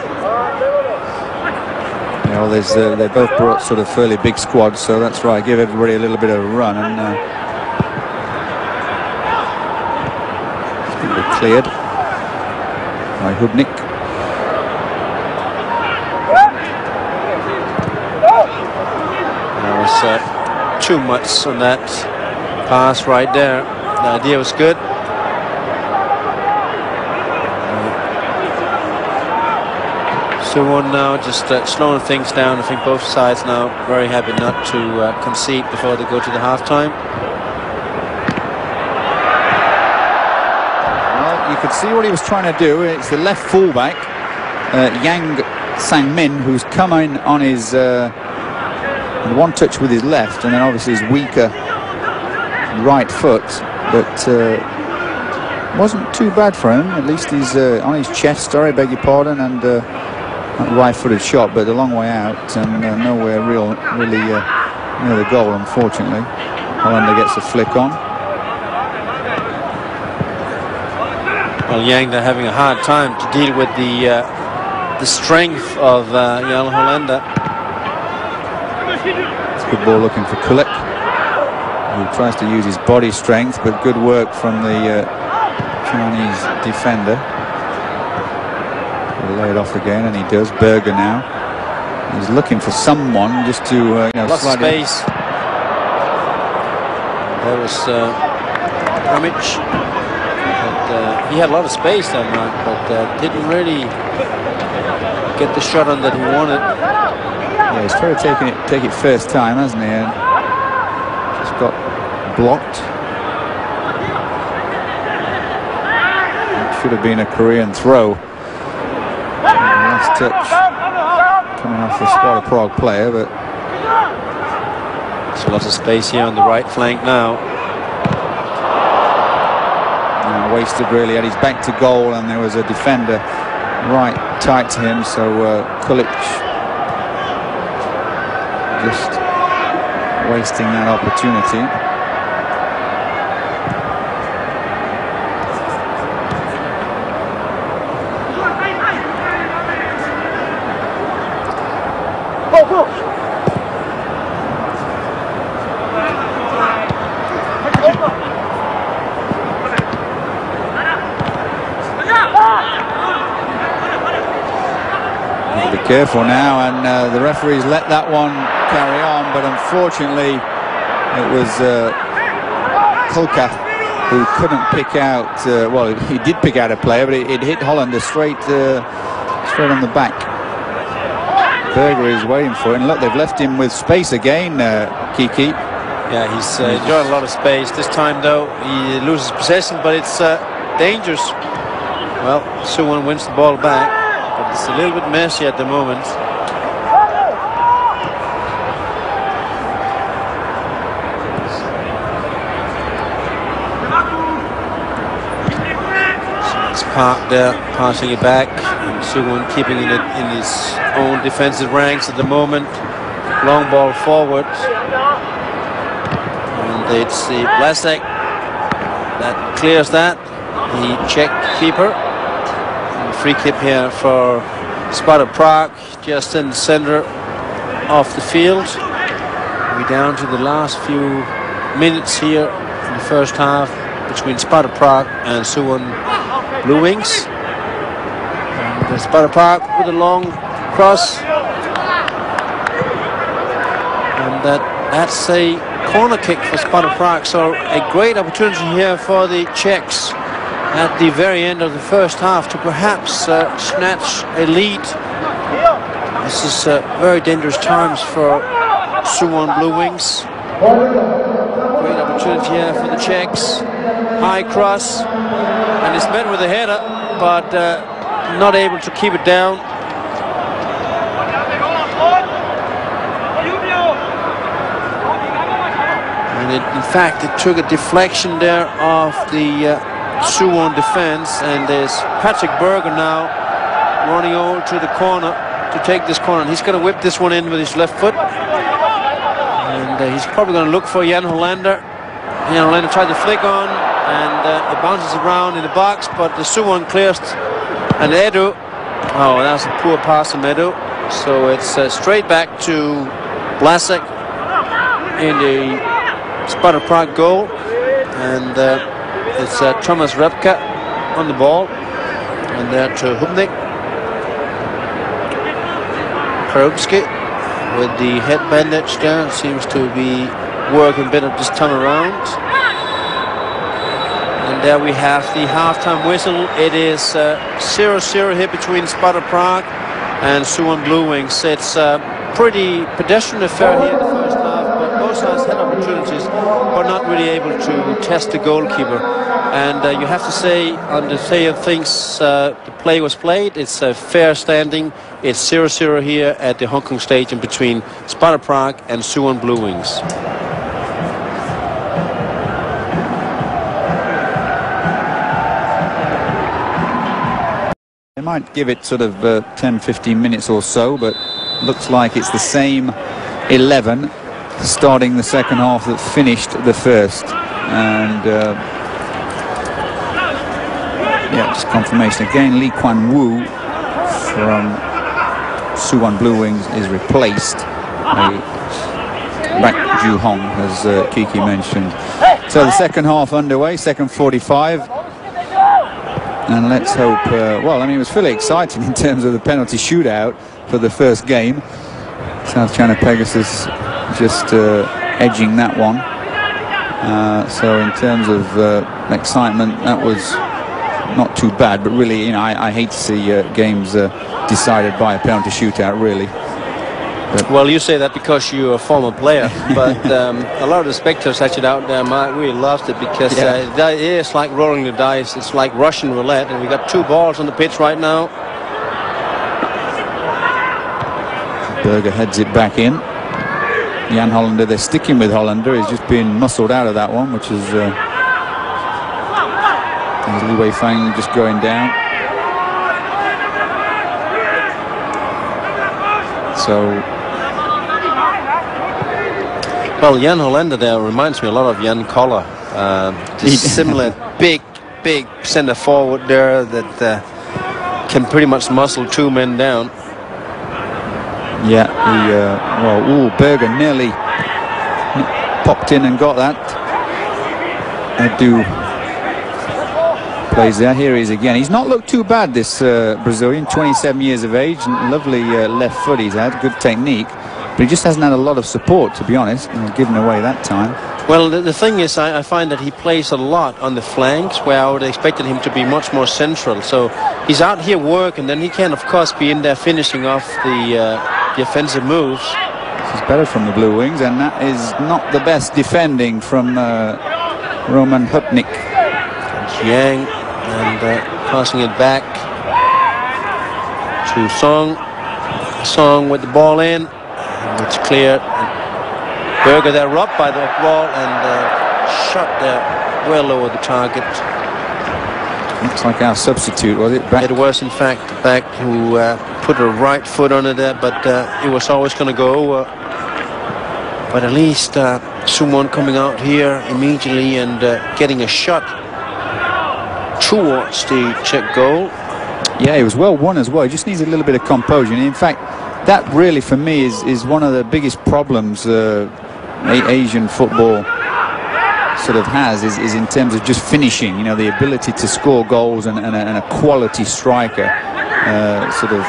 You know, they both brought sort of fairly big squads, so that's right. Give everybody a little bit of a run, and it's going to be cleared by Hubnik. There was too much on that pass right there. The idea was good. Suwon now just slowing things down. I think both sides now very happy not to concede before they go to the halftime. Well, you could see what he was trying to do. It's the left fullback, Yang Sang-min, who's come in on his one touch with his left, and then obviously his weaker right foot, but wasn't too bad for him. At least he's on his chest, I beg your pardon, and that right-footed shot, but a long way out, and nowhere really near the goal, unfortunately. Hollander gets a flick on. Well, Yang, they're having a hard time to deal with the strength of Jan Hollander. It's a good ball looking for Kulik, who tries to use his body strength, but good work from the Chinese defender. He'll lay it off again, and he does. Berger now. He's looking for someone just to lost space. There was Ramich. He had a lot of space that night, but didn't really get the shot on that he wanted. Yeah, he's tried to take it first time, hasn't he? And just got blocked. It should have been a Korean throw. Last touch coming off the Sparta Prague player, but there's a lot of space here on the right flank now. Wasted really. Had his back to goal, and there was a defender right tight to him, so Kulic just wasting that opportunity. Careful now, and the referees let that one carry on, but unfortunately it was Kulka who couldn't pick out, well, he did pick out a player, but it hit Hollander straight on the back. Berger is waiting for it, and look, they've left him with space again, Kiki. Yeah, he's enjoying a lot of space. This time, though, he loses possession, but it's dangerous. Well, Suwon wins the ball back. But it's a little bit messy at the moment. It's Park there, passing it back. And Suwon keeping it in his own defensive ranks at the moment. Long ball forward. And it's the Blasek that clears that. He checked the keeper. Free kick here for Sparta Prague, just in the center of the field. We're down to the last few minutes here in the first half. between Sparta Prague and Suwon Blue Wings. And Sparta Prague with a long cross. And that's a corner kick for Sparta Prague. So a great opportunity here for the Czechs at the very end of the first half to perhaps snatch a lead. This is very dangerous times for Suwon Blue Wings. Great opportunity here for the Czechs. High cross, and it's met with a header, but not able to keep it down. And in fact, it took a deflection there of the Suwon defense, and there's Patrick Berger now running over to the corner to take this corner, and he's going to whip this one in with his left foot, and he's probably going to look for Jan Hollander. Jan Hollander tried to flick on, and it bounces around in the box, but the Suwon clears, and Edu, oh, that's a poor pass from Edu, so it's straight back to Blasek in the Sparta Prague goal, and it's Thomas Repka on the ball, and there to Hubnik. Karubski with the head bandage there, seems to be working better this time around. And there we have the halftime whistle. It is 0-0 here between Sparta Prague and Suwon Blue Wings. It's a pretty pedestrian affair here in the first half, but both sides had opportunities, but not really able to test the goalkeeper. And you have to say, on the state of things, the play was played. It's a fair standing. It's 0-0 here at the Hong Kong Stadium between Sparta Prague and Suwon Blue Wings. They might give it sort of 10-15 minutes or so, but looks like it's the same 11 starting the second half that finished the first. And yeah, just confirmation again. Lee Kwan Woo from Suwon Blue Wings is replaced by Rak Ju Hong, as Kiki mentioned. So the second half underway, second 45. And let's hope, well, I mean, it was fairly exciting in terms of the penalty shootout for the first game. South China Pegasus just edging that one. So in terms of excitement, that was not too bad, but really, you know, I hate to see games decided by a penalty shootout, really. But well, you say that because you're a former player, but a lot of the spectators actually out there really loved it, because it is like rolling the dice. It's like Russian roulette, and we got two balls on the pitch right now. Berger heads it back in. Jan Hollander, they're sticking with Hollander. He's just been muscled out of that one, which is Li Wei Fang just going down. So, well, Jan Hollander there reminds me a lot of Jan Koller. Similar big center forward there that can pretty much muscle two men down. Yeah, Berger nearly popped in and got that. Edu plays there. Here he is again. He's not looked too bad, this Brazilian, 27 years of age, and lovely left foot he's had, good technique, but he just hasn't had a lot of support, to be honest, given away that time. Well, the thing is, I find that he plays a lot on the flanks, where I would have expected him to be much more central. So he's out here working, and he can, of course, be in there finishing off the offensive moves. This is better from the Blue Wings, and that is not the best defending from Roman Hupnik. Yang, and passing it back to Song. Song with the ball in, and it's cleared. Berger there robbed by the ball, and shot there well over the target. Looks like our substitute, was it? Back? It was, in fact, Back who put a right foot on it there, but it was always going to go over. But at least Suwon coming out here immediately and getting a shot towards the Czech goal. Yeah, it was well won as well. He just needs a little bit of composure. And in fact, that really, for me, is one of the biggest problems Asian football sort of has is in terms of just finishing, you know, the ability to score goals and a quality striker sort of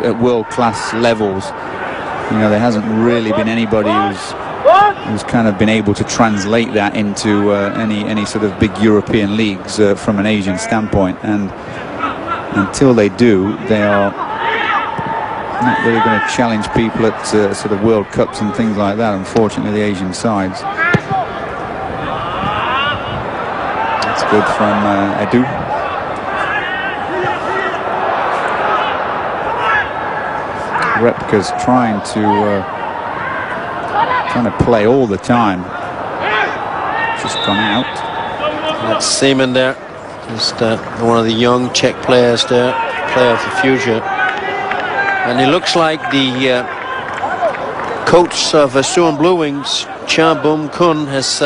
at world-class levels. You know, there hasn't really been anybody who's kind of been able to translate that into any sort of big European leagues from an Asian standpoint, and until they do, they are not really going to challenge people at sort of World Cups and things like that, unfortunately, the Asian sides. That's good from Edu. Repka's trying to play all the time. Just gone out. That's Seaman there. Just one of the young Czech players there, player of the future. And it looks like the coach of Suwon Blue Wings, Cha Bum Kun, has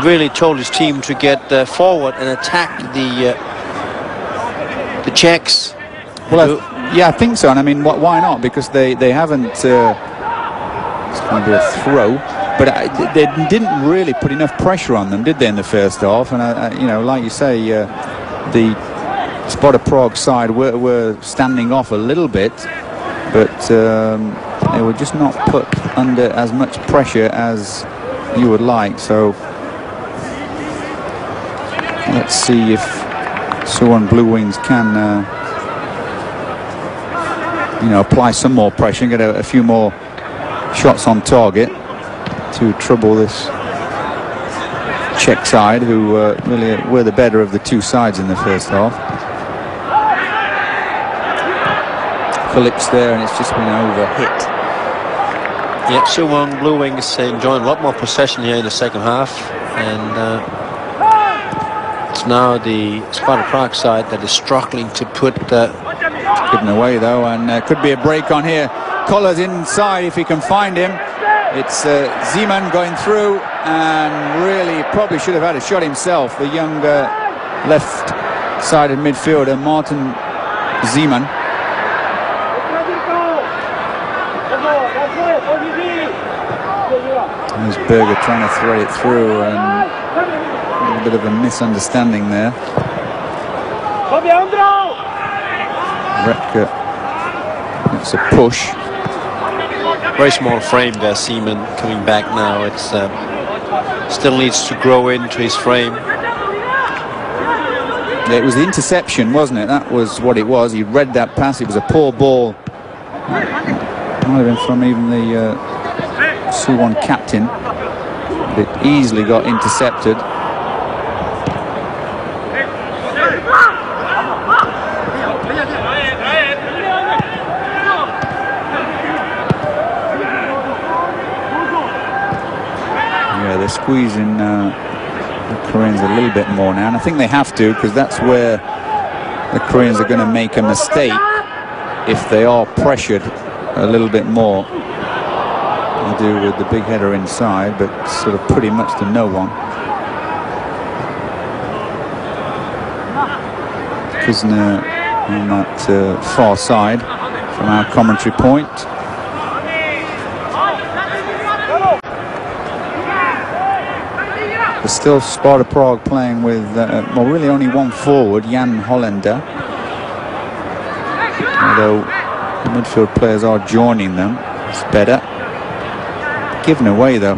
really told his team to get forward and attack the Czechs. Well, yeah, I think so. And I mean, why not? Because they haven't. It's going to be a throw, but they didn't really put enough pressure on them, did they, in the first half? And you know, like you say, the Sparta Prague side were standing off a little bit, but they were just not put under as much pressure as you would like. So let's see if Suwon Blue Wings can you know, apply some more pressure and get a few more shots on target to trouble this Czech side, who really were the better of the two sides in the first half. Phillips there, and it's just been overhit. Yeah, Suwon Blue Wings enjoying a lot more possession here in the second half, and it's now the Sparta Prague side that is struggling to put given away though, and could be a break on here. Collar's inside if he can find him. It's Zeman going through, and really probably should have had a shot himself, the young left-sided midfielder Martin Zeman. There's Berger trying to thread it through, and a bit of a misunderstanding there. Repka, it's a push. Very small frame there, Seaman coming back now. It's still needs to grow into his frame. Yeah, it was the interception, wasn't it? That was what it was. He read that pass. It was a poor ball. Might have been from even the Suwon captain. But it easily got intercepted. They're squeezing the Koreans a little bit more now, and I think they have to, because that's where the Koreans are going to make a mistake if they are pressured a little bit more. They do with the big header inside, but sort of pretty much to no one. Kisner on that far side from our commentary point. There's still Sparta Prague playing with, well, really only one forward, Jan Hollander. Although the midfield players are joining them. It's better. Given away, though.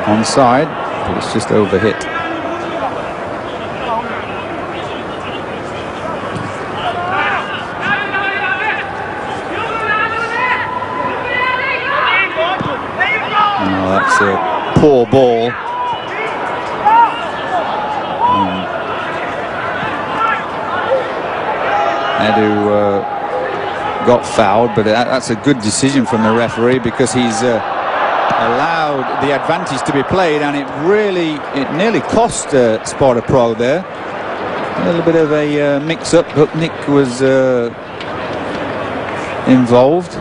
Onside, but it's just overhit. That's a poor ball. Edu got fouled, but that's a good decision from the referee, because he's allowed the advantage to be played, and it nearly cost Sparta Prague there. A little bit of a mix-up. Hupnik was involved.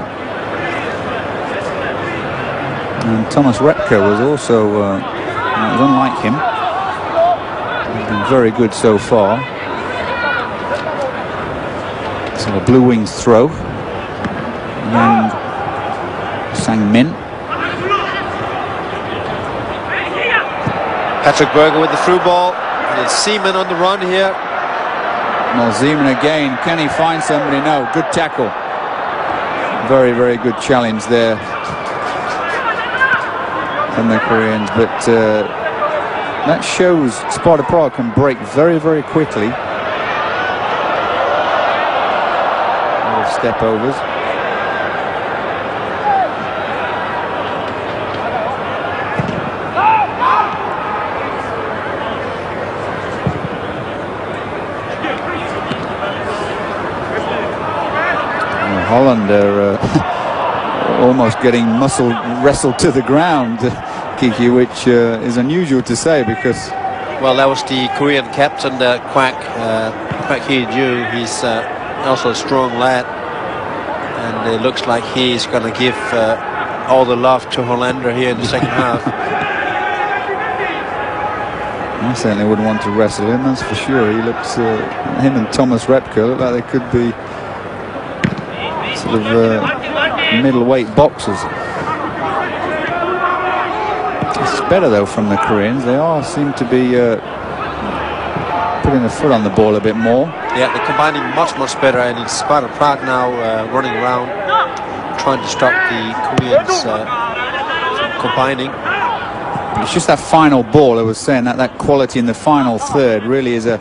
And Thomas Repka was also, it was unlike him. He's been very good so far. So a Blue Wings throw. Yang Sang-min. Patrick Berger with the through ball. And it's Seaman on the run here. Well, Seaman again. Can he find somebody? No. Good tackle. Very, very good challenge there from the Koreans. But that shows Sparta Prague can break very, very quickly. Little step overs. Holland are almost getting muscle wrestled to the ground, Kiki, which is unusual to say because... Well, that was the Korean captain, Kwak Hee-ju. He's also a strong lad. And it looks like he's going to give all the love to Hollander here in the second half. I certainly wouldn't want to wrestle him, that's for sure. He looks... him and Thomas Repke look like they could be... sort of middleweight boxers. It's better though from the Koreans. They all seem to be putting the foot on the ball a bit more. Yeah, they're combining much better, and it's Sparta Prague now running around trying to stop the Koreans from combining. It's just that final ball. I was saying that quality in the final third really is a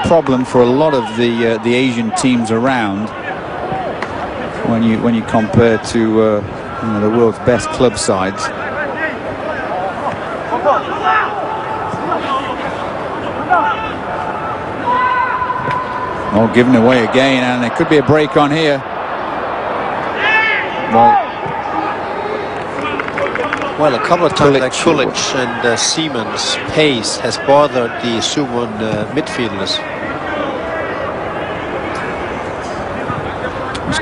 problem for a lot of the Asian teams around. When you compare to you know, the world's best club sides. Oh, given away again, and there could be a break on here. Well, a couple of times like Kulic and Siemens' pace has bothered the Suwon midfielders.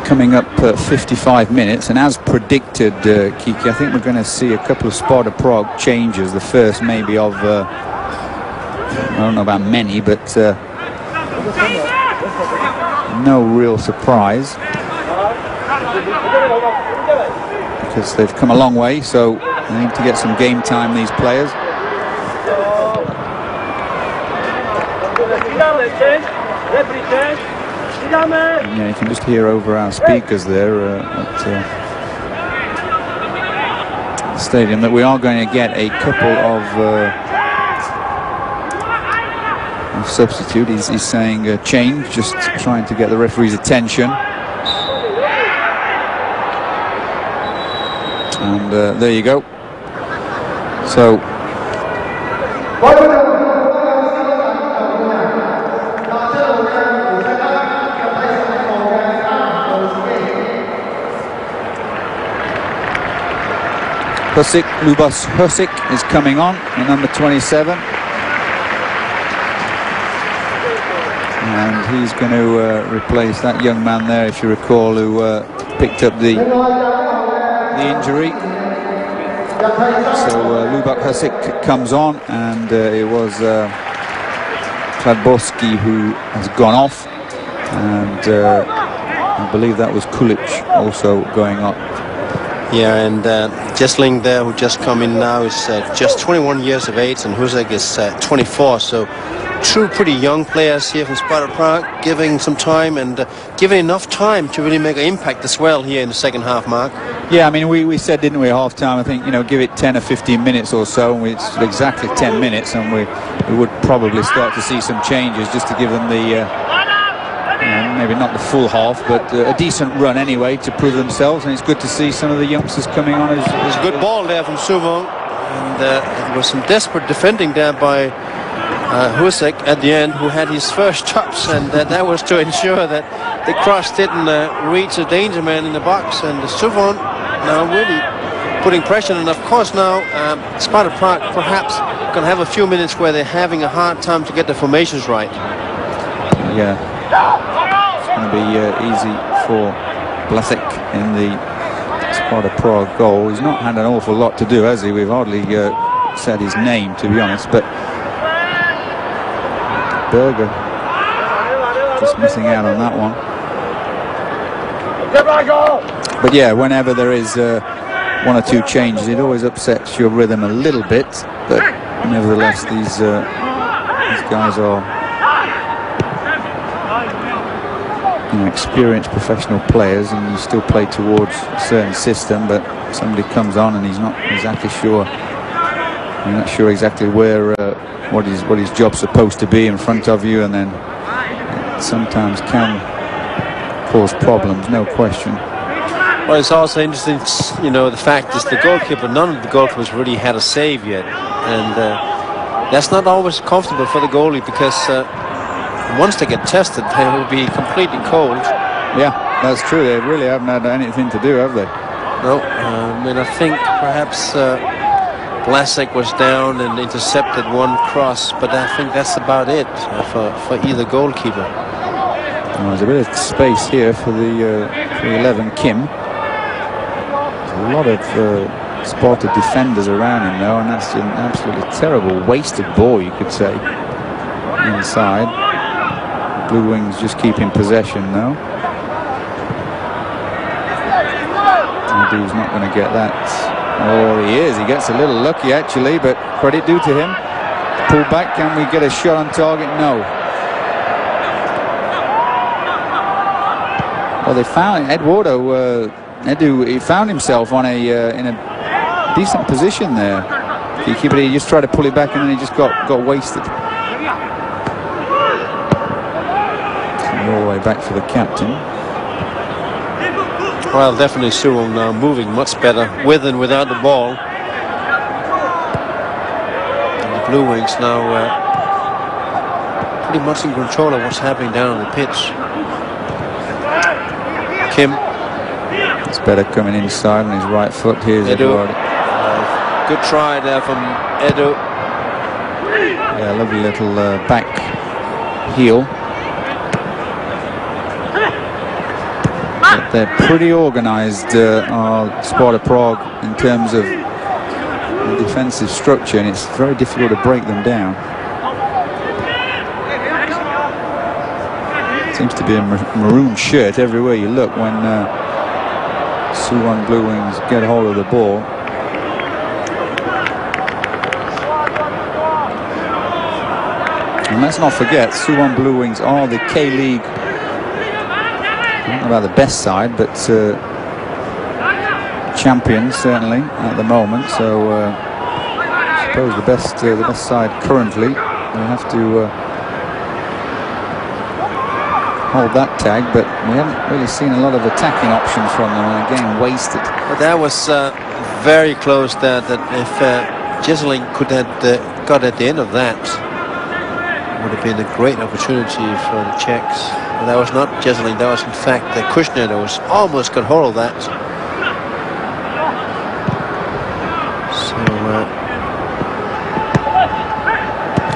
Coming up 55 minutes, and as predicted, Kiki, I think we're going to see a couple of Sparta Prague changes. The first maybe of I don't know about many, but no real surprise because they've come a long way, so they need to get some game time, these players. Yeah, you can just hear over our speakers there at the stadium that we are going to get a couple of substitute. He's saying change, just trying to get the referee's attention. And there you go. So Lubos Husik is coming on, the number 27, and he's going to replace that young man there, if you recall, who picked up the injury. So Lubos Husik comes on, and it was Kladborski who has gone off, and I believe that was Kulic also going up. Yeah, and Jesling there, who just come in now, is just 21 years of age, and Husek is 24. So two pretty young players here from Sparta Prague, giving some time and giving enough time to really make an impact as well here in the second half, Mark. Yeah, I mean, we said, didn't we, at half time, I think, you know, give it 10 or 15 minutes or so, and it's exactly 10 minutes, and we would probably start to see some changes just to give them the maybe not the full half, but a decent run anyway to prove themselves, and it's good to see some of the youngsters coming on. There's a good ball there from Suwon, and there was some desperate defending there by Husek at the end, who had his first touch, and that was to ensure that the cross didn't reach a danger man in the box. And Suwon now really putting pressure, and of course now Sparta Prague perhaps going to have a few minutes where they're having a hard time to get the formations right. Yeah, it's going to be easy for Blasek in the Sparta Prague goal. He's not had an awful lot to do, has he? We've hardly said his name, to be honest, but Berger just missing out on that one. But yeah, whenever there is one or two changes, it always upsets your rhythm a little bit, but nevertheless, these guys are, you know, experienced professional players, and you still play towards a certain system. But somebody comes on and he's not exactly sure. You're not sure exactly where what his job's supposed to be in front of you, and then it sometimes can cause problems, no question. Well, it's also interesting, you know, the fact is the goalkeeper, none of the goalkeepers really had a save yet, and that's not always comfortable for the goalie, because once they get tested, they will be completely cold. Yeah, that's true. They really haven't had anything to do, have they? No, I mean, I think perhaps Blasek was down and intercepted one cross, but I think that's about it for either goalkeeper. Well, there's a bit of space here for the 11 Kim. There's a lot of spotted defenders around him though, and that's an absolutely terrible wasted ball, you could say, inside. Blue Wings just keeping possession now. He's not going to get that. Oh, he is. He gets a little lucky actually, but credit due to him. Pull back. Can we get a shot on target? No. Well, they found Eduardo. He found himself on in a decent position there. He just tried to pull it back, and then he just got wasted. All the way back for the captain. Well, definitely Cyril now moving much better with and without the ball. And the Blue Wings now pretty much in control of what's happening down on the pitch. Kim. It's better coming inside on his right foot. Here's Edu. Good try there from Edu. Yeah, lovely little back heel. But they're pretty organised, Sparta Prague, in terms of the defensive structure, and it's very difficult to break them down. Seems to be a maroon shirt everywhere you look when Suwon Blue Wings get hold of the ball. And let's not forget, Suwon Blue Wings are the K-League, I don't know about the best side, but champions certainly at the moment. So I suppose the best side currently. We have to hold that tag, but we haven't really seen a lot of attacking options from them, and again wasted. But that was very close there. That if Jesseling could have got at the end of that, would have been a great opportunity for the Czechs. But that was not Jesseling, that was in fact Kushner that was almost got hold of that. So,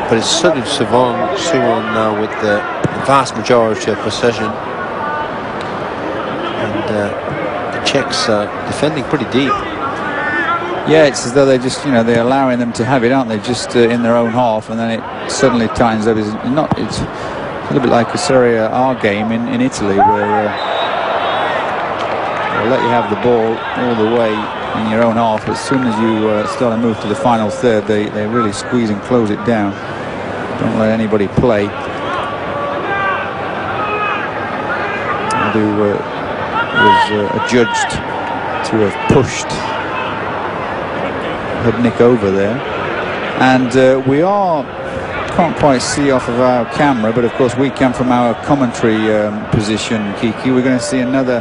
but it's certainly Suwon now with the vast majority of possession, and the Czechs are defending pretty deep. Yeah, it's as though they're just, they're allowing them to have it, aren't they? Just in their own half, and then it suddenly tightens up. It's a little bit like a Serie A game in Italy, where they'll let you have the ball all the way in your own half. As soon as you start to move to the final third, they really squeeze and close it down. Don't let anybody play. Who was adjudged to have pushed Hudnik over there, and we can't quite see off of our camera, but of course we can from our commentary position, Kiki. We're going to see another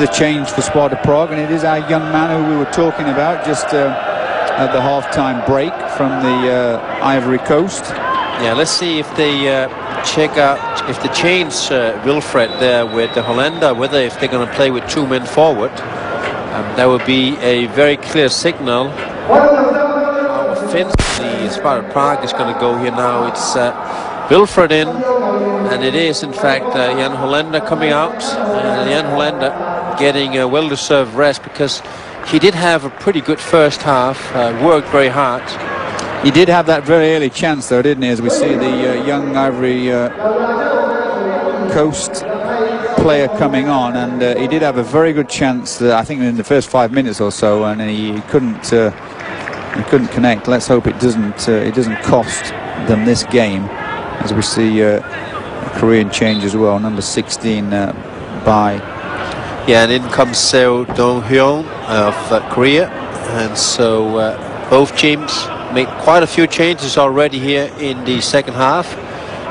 change for Sparta Prague, and it is our young man who we were talking about just at the half-time break from the Ivory Coast. Yeah, let's see if they check out if they change Wilfred there with the Hollander, whether if they're going to play with 2 men forward. That would be a very clear signal. How offensively Sparta Prague is going to go here now. It's Wilfred in, and it is in fact Jan Hollander coming out. Jan Hollander getting a well-deserved rest, because he did have a pretty good first half, worked very hard. He did have that very early chance though, didn't he, as we see the young Ivory Coast player coming on, and he did have a very good chance, I think in the first 5 minutes or so, and he couldn't He couldn't connect. Let's hope it doesn't cost them this game, as we see a Korean change as well. Number 16 by. Yeah, and in comes Seo Dong-hyun of Korea, and so both teams made quite a few changes already here in the second half,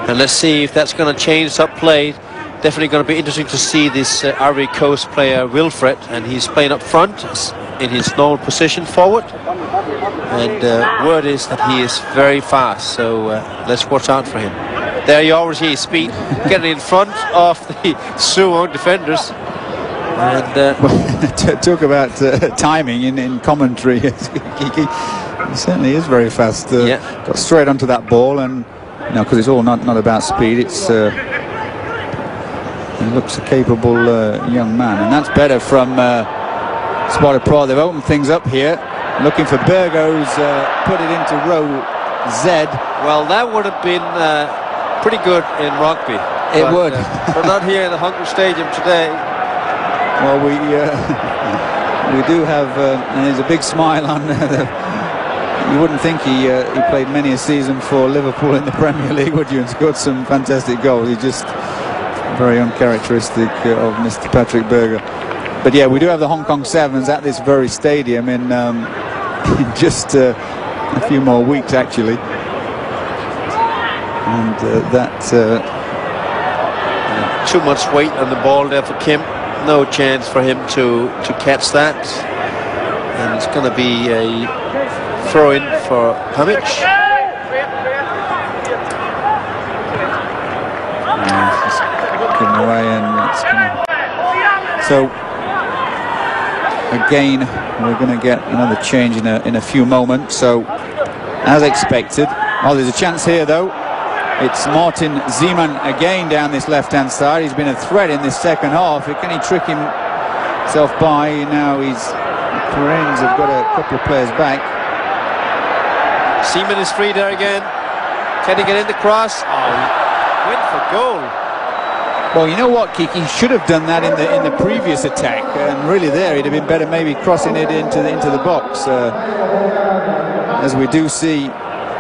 and let's see if that's going to change up play. Definitely going to be interesting to see this Ivory Coast player Wilfred, and he's playing up front in his normal position forward, and word is that he is very fast, so let's watch out for him. There you already see his speed getting in front of the Suwon defenders. And talk about timing in commentary. He certainly is very fast. Got straight onto that ball, and because it's all not about speed. It's he looks a capable young man, and that's better from Sparta Prague. They've opened things up here, looking for Burgos, put it into row Z. Well, that would have been pretty good in rugby. It would, but not here in the Hungary Stadium today. Well, we do have, and there's a big smile on. You wouldn't think he played many a season for Liverpool in the Premier League, would you? And scored some fantastic goals. He's just very uncharacteristic of Mr. Patrick Berger. But yeah, we do have the Hong Kong Sevens at this very stadium in just a few more weeks, actually. And too much weight on the ball there for Kim. No chance for him to catch that, and it's going to be a throw-in for Hamic. Given away, and it's so again we're going to get another change in a few moments. So as expected, there's a chance here though. It's Martin Zeeman again down this left-hand side. He's been a threat in this second half. Can he trick himself by? Now the Koreans have got a couple of players back. Zeeman is free there again. Can he get in the cross? Went for goal. Well, you know what, Kiki, he should have done that in the previous attack, and really there he'd have been better maybe crossing it into the box. As we do see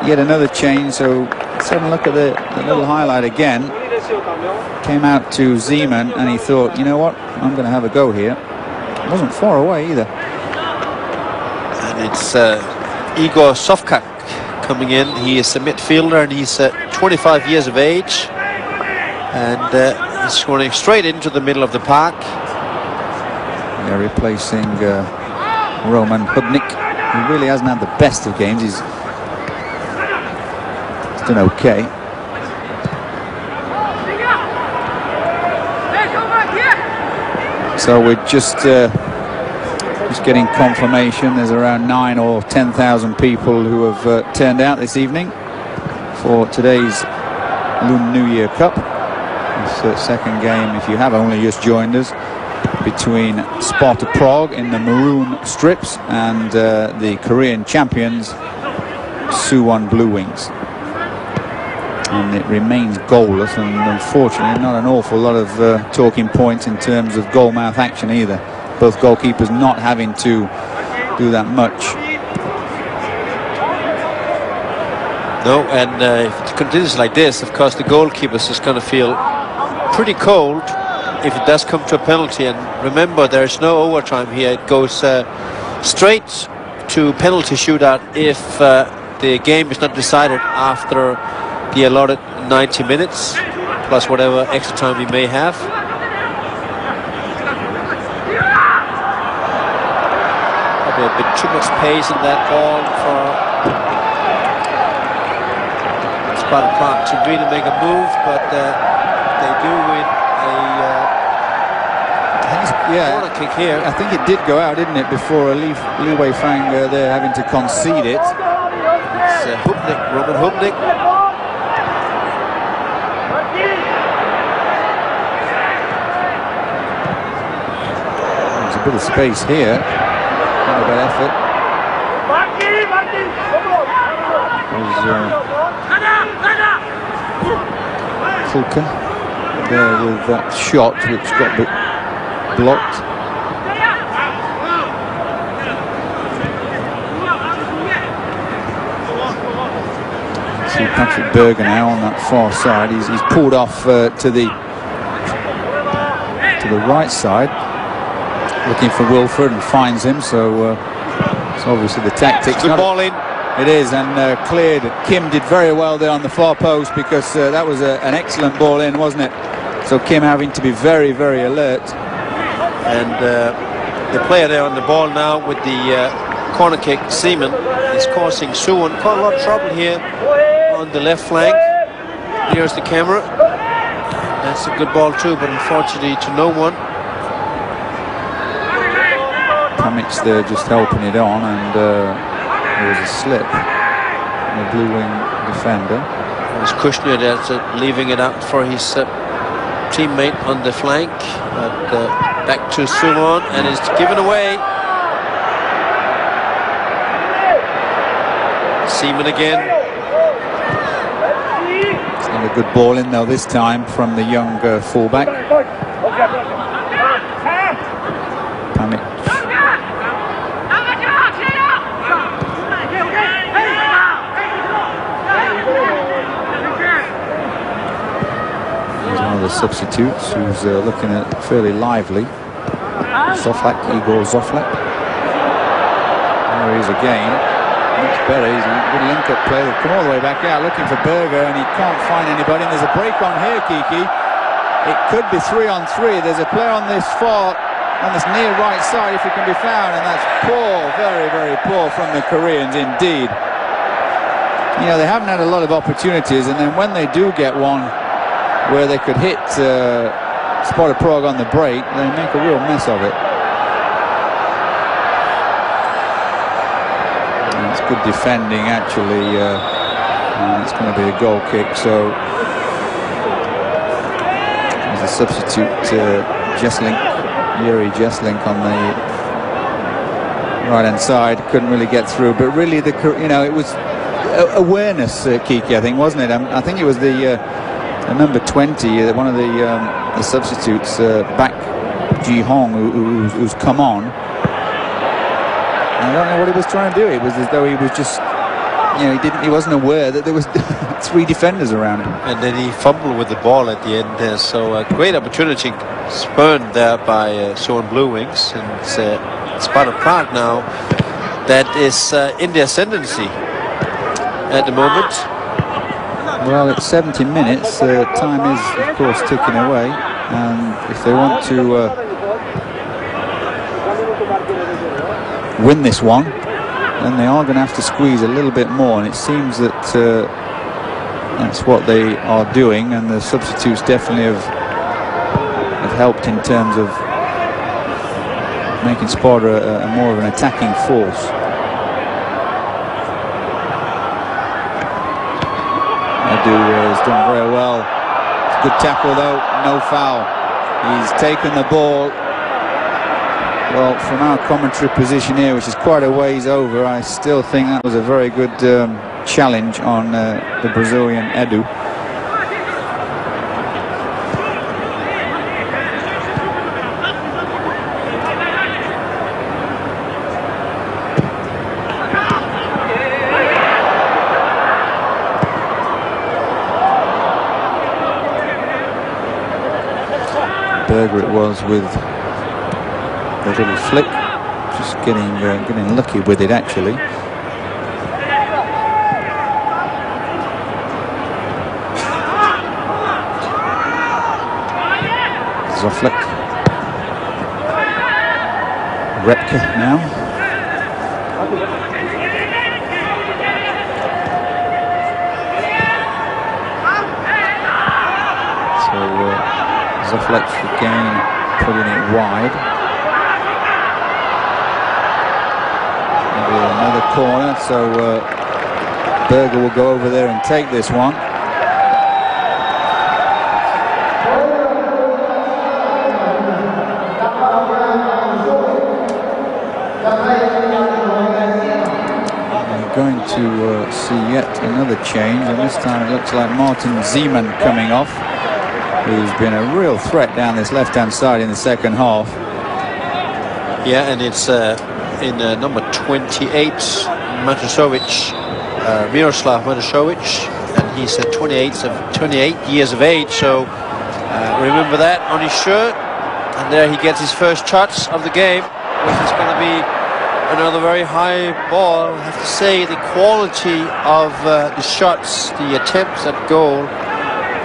yet another change, so let's have a look at the little highlight again. Came out to Zeeman, and he thought, you know what, I'm going to have a go here. Wasn't far away either. And it's Igor Sovkak coming in. He is a midfielder, and he's 25 years of age, and he's scoring straight into the middle of the park. Yeah, replacing Roman Hubnik, who really hasn't had the best of games. He's done okay. So we're just getting confirmation. There's around 9,000 or 10,000 people who have turned out this evening for today's Lunar New Year Cup. This second game, if you have only just joined us, between Sparta Prague in the maroon strips and the Korean champions Suwon Blue Wings. And it remains goalless, and unfortunately not an awful lot of talking points in terms of goal mouth action either. Both goalkeepers not having to do that much. No, and if it continues like this, of course the goalkeepers is going to feel pretty cold if it does come to a penalty. And remember, there's no overtime here. It goes straight to penalty shootout if the game is not decided after the allotted 90 minutes plus whatever extra time we may have. Probably a bit too much pace in that ball for Sparta Prague to really make a move, but they do win a corner kick here. I think it did go out, didn't it, before Li Wei-Fang they're having to concede it. It's Hubnik, Roman Hubnik. There's a bit of space here. Not a bad effort. Kulka there with that shot which got a bit blocked. see Patrick Berger now on that far side. He's pulled off to the right side, looking for Wilford, and finds him. So it's obviously the tactics. Good ball in. It is, and cleared. Kim did very well there on the far post, because that was an excellent ball in, wasn't it? So Kim having to be very, very alert. And the player there on the ball now with the corner kick, Seaman, is causing Suwon quite a lot of trouble here on the left flank. Here's the camera. That's a good ball too, but unfortunately to no one. Kamic's there just helping it on, and there was a slip on the blue wing defender. It was Kushner that's leaving it out for his teammate on the flank. But back to Suwon, and it's given away. Seaman again. It's not a good ball in though this time from the young fullback. Kamic. He's one of the substitutes who's looking at fairly lively. Zoflak, Igor Zoflak. There he is again. Much better. He's a good link-up play. They've come all the way back out looking for Berger, and he can't find anybody. And there's a break on here, Kiki. It could be 3-on-3. There's a player on this near right side if he can be found, and that's poor, very, very poor from the Koreans indeed. You know, they haven't had a lot of opportunities, and then when they do get one where they could hit Sparta Prague on the break, they make a real mess of it. It's good defending, actually, and it's going to be a goal kick. So there's a substitute, Yuri Jesslink on the right-hand side. Couldn't really get through, but really, it was awareness, Kiki, I think, wasn't it? I think it was the number 20, one of the substitutes, Baek Ji-hong, who's come on. I don't know what he was trying to do. It was as though he was just, he wasn't aware that there was 3 defenders around him. And then he fumbled with the ball at the end there. So a great opportunity spurned there by Suwon Blue Wings, and it's Sparta Prague now that is in the ascendancy at the moment. Well, it's 70 minutes. Time is, of course, ticking away, and if they want to win this one, then they are going to have to squeeze a little bit more, and it seems that that's what they are doing, and the substitutes definitely have helped in terms of making Sparta a more of an attacking force. Edu has done very well. It's a good tackle though, no foul. He's taken the ball. Well, from our commentary position here, which is quite a ways over, I still think that was a very good challenge on the Brazilian Edu. Berger it was with a little flick, just getting lucky with it actually. Zoflak. Repke now. So Zoflak again putting it wide. Maybe another corner, so Berger will go over there and take this one. We're going to see yet another change, and this time it looks like Martin Zeeman coming off, who's been a real threat down this left-hand side in the second half. Yeah, and it's in number 28, Matusovic, Miroslav Matusovic, he's 28 years of age, so remember that on his shirt. And there he gets his first shots of the game, which is going to be another very high ball. I have to say the quality of the shots, the attempts at goal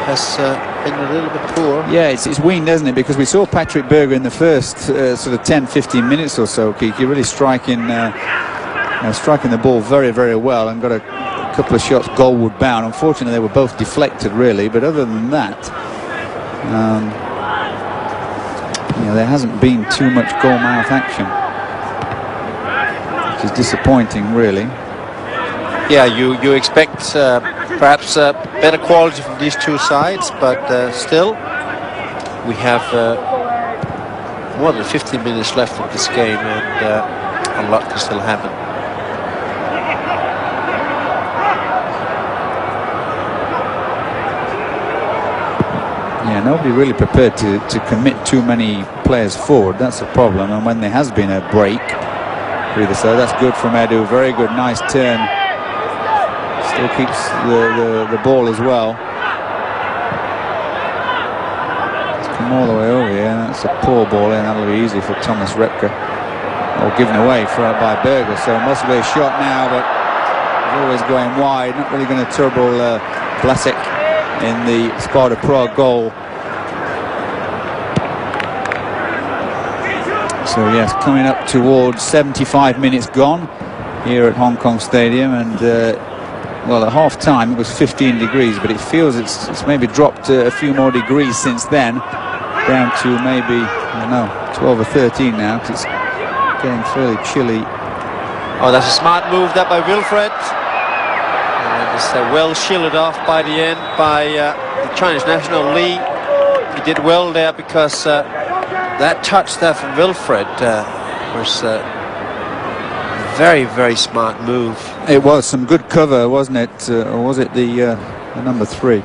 has been a little bit poor. Yeah, it's weaned, isn't it? Because we saw Patrick Berger in the first sort of 10-15 minutes or so, Kiki, really striking the ball very, very well, and got a couple of shots goalward bound. Unfortunately, they were both deflected, really. But other than that, there hasn't been too much goal-mouth action, which is disappointing, really. Yeah, you expect perhaps better quality from these two sides, but still, we have more than 15 minutes left of this game, and a lot can still happen. Yeah, nobody really prepared to commit too many players forward. That's a problem. And when there has been a break for either side, that's good from Edu. Very good, nice turn. Still keeps the ball as well. It's come all the way over here. That's a poor ball in. That'll be easy for Thomas Repka. Or given away by Berger. So it must be a shot now, but it's always going wide. Not really going to trouble Blasek in the Sparta Prague goal. So yes, coming up towards 75 minutes gone here at Hong Kong Stadium, and well, at half time it was 15 degrees, but it feels it's maybe dropped a few more degrees since then, down to maybe, I don't know, 12 or 13 now, because it's getting fairly chilly. Oh, that's a smart move that by Wilfred. It's well shielded off by the end by the Chinese national Lee. He did well there, because that touch there from Wilfred was a very, very smart move. It was some good cover, wasn't it? Or was it the number 3?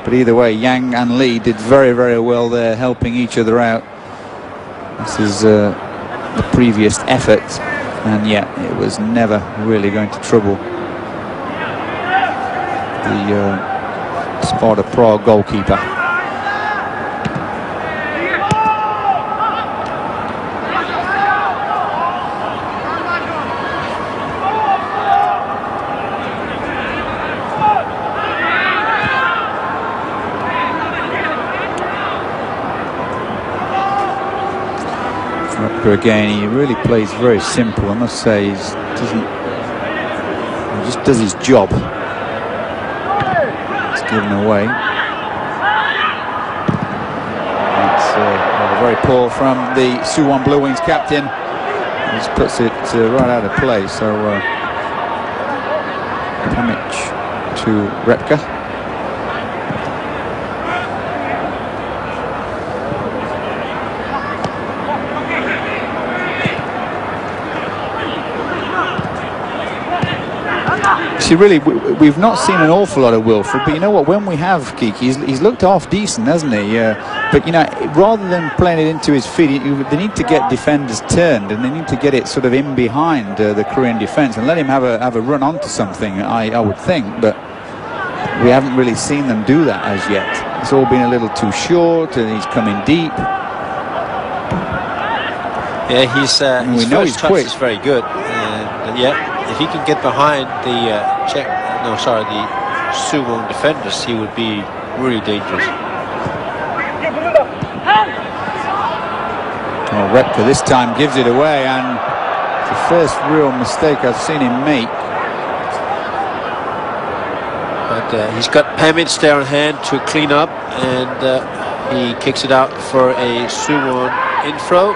But either way, Yang and Lee did very, very well there, helping each other out. This is the previous effort, and yet it was never really going to trouble the Sparta Prague goalkeeper. Again, he really plays very simple, I must say. He just does his job. It's given away. It's very poor from the Suwon Blue Wings captain. He just puts it right out of play. So Pamic to Repka. See, really, we've not seen an awful lot of Wilfred, but you know what? When we have, Kiki, he's looked half decent, hasn't he? But you know, rather than playing it into his feet, they need to get defenders turned, and they need to get it sort of in behind the Korean defence and let him have a run onto something. I would think, but we haven't really seen them do that as yet. It's all been a little too short, and he's coming deep. Yeah, his first touch is very good. Yeah. If he can get behind the the Suwon defenders, he would be really dangerous. Well, Repka this time gives it away, and it's the first real mistake I've seen him make. But he's got Pamic there on hand to clean up, and he kicks it out for a Suwon info.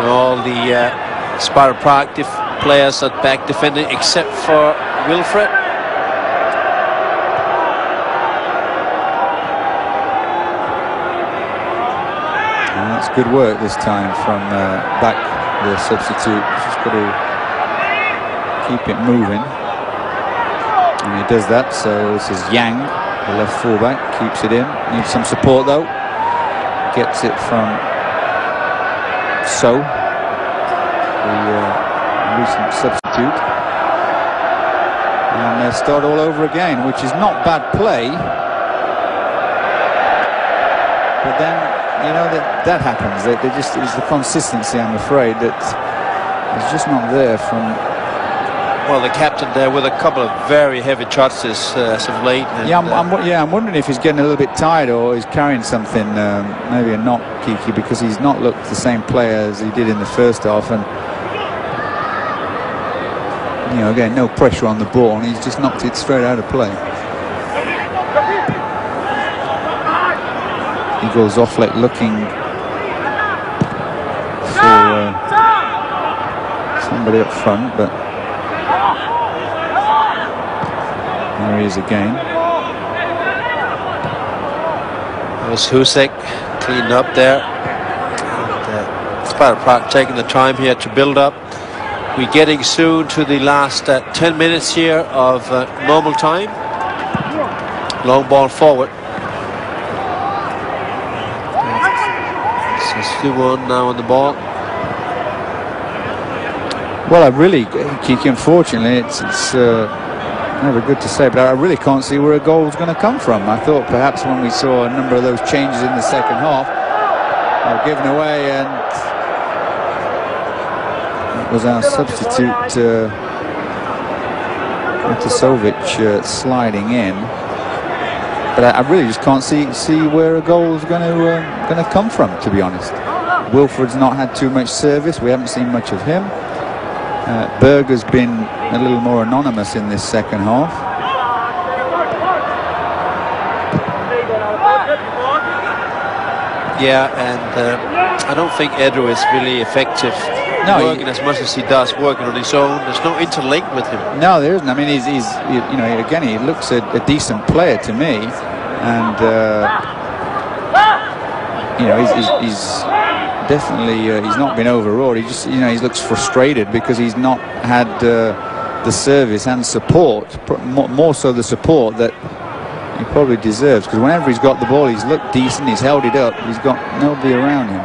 All the Sparta Prague players are back defending except for Wilfred. And that's good work this time from back, the substitute. Just got to keep it moving. And he does that, so this is Yang, the left fullback, keeps it in. Needs some support though. Gets it from So. the recent substitute, and start all over again, which is not bad play. But then, you know, that happens. They just, it's the consistency, I'm afraid, that is just not there from. Well, the captain there with a couple of very heavy shots as of late. And, I'm wondering if he's getting a little bit tired or he's carrying something, maybe a knock, Kiki, because he's not looked the same player as he did in the first half, and you know, again, no pressure on the ball, and he's just knocked it straight out of play. Igor Zoflek looking for somebody up front, but there he is again. That was Husek cleaned up there. And, Sparta Prague taking the time here to build up. We're getting soon to the last 10 minutes here of normal time. Long ball forward. So Suwon now on the ball. Well, I really, Kiki, unfortunately, it's never good to say, but I really can't see where a goal is going to come from. I thought perhaps when we saw a number of those changes in the second half, they were given away, and it was our substitute, Matasovic, sliding in. But I really just can't see where a goal is going to come from, to be honest. Wilfred's not had too much service. We haven't seen much of him. Berger's been a little more anonymous in this second half. Yeah, and I don't think Edu is really effective working as much as he does working on his own. There's no interlink with him. No, there isn't. I mean, he's you know, again, he looks a decent player to me, and you know, he's definitely he's not been overawed. He just, you know, he looks frustrated because he's not had the service and support, more so the support that he probably deserves, because whenever he's got the ball, he's looked decent, he's held it up, he's got nobody around him.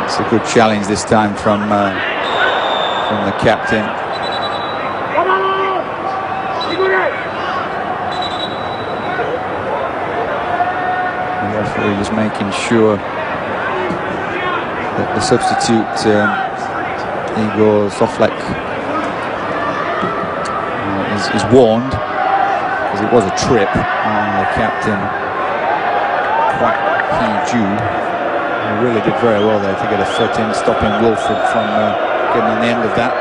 It's a good challenge this time from the captain. The referee just making sure that the substitute Igor Zoflek is warned, because it was a trip on the captain Kwak Hee-ju. He really did very well there to get a foot in, stopping Wilfred from getting on the end of that.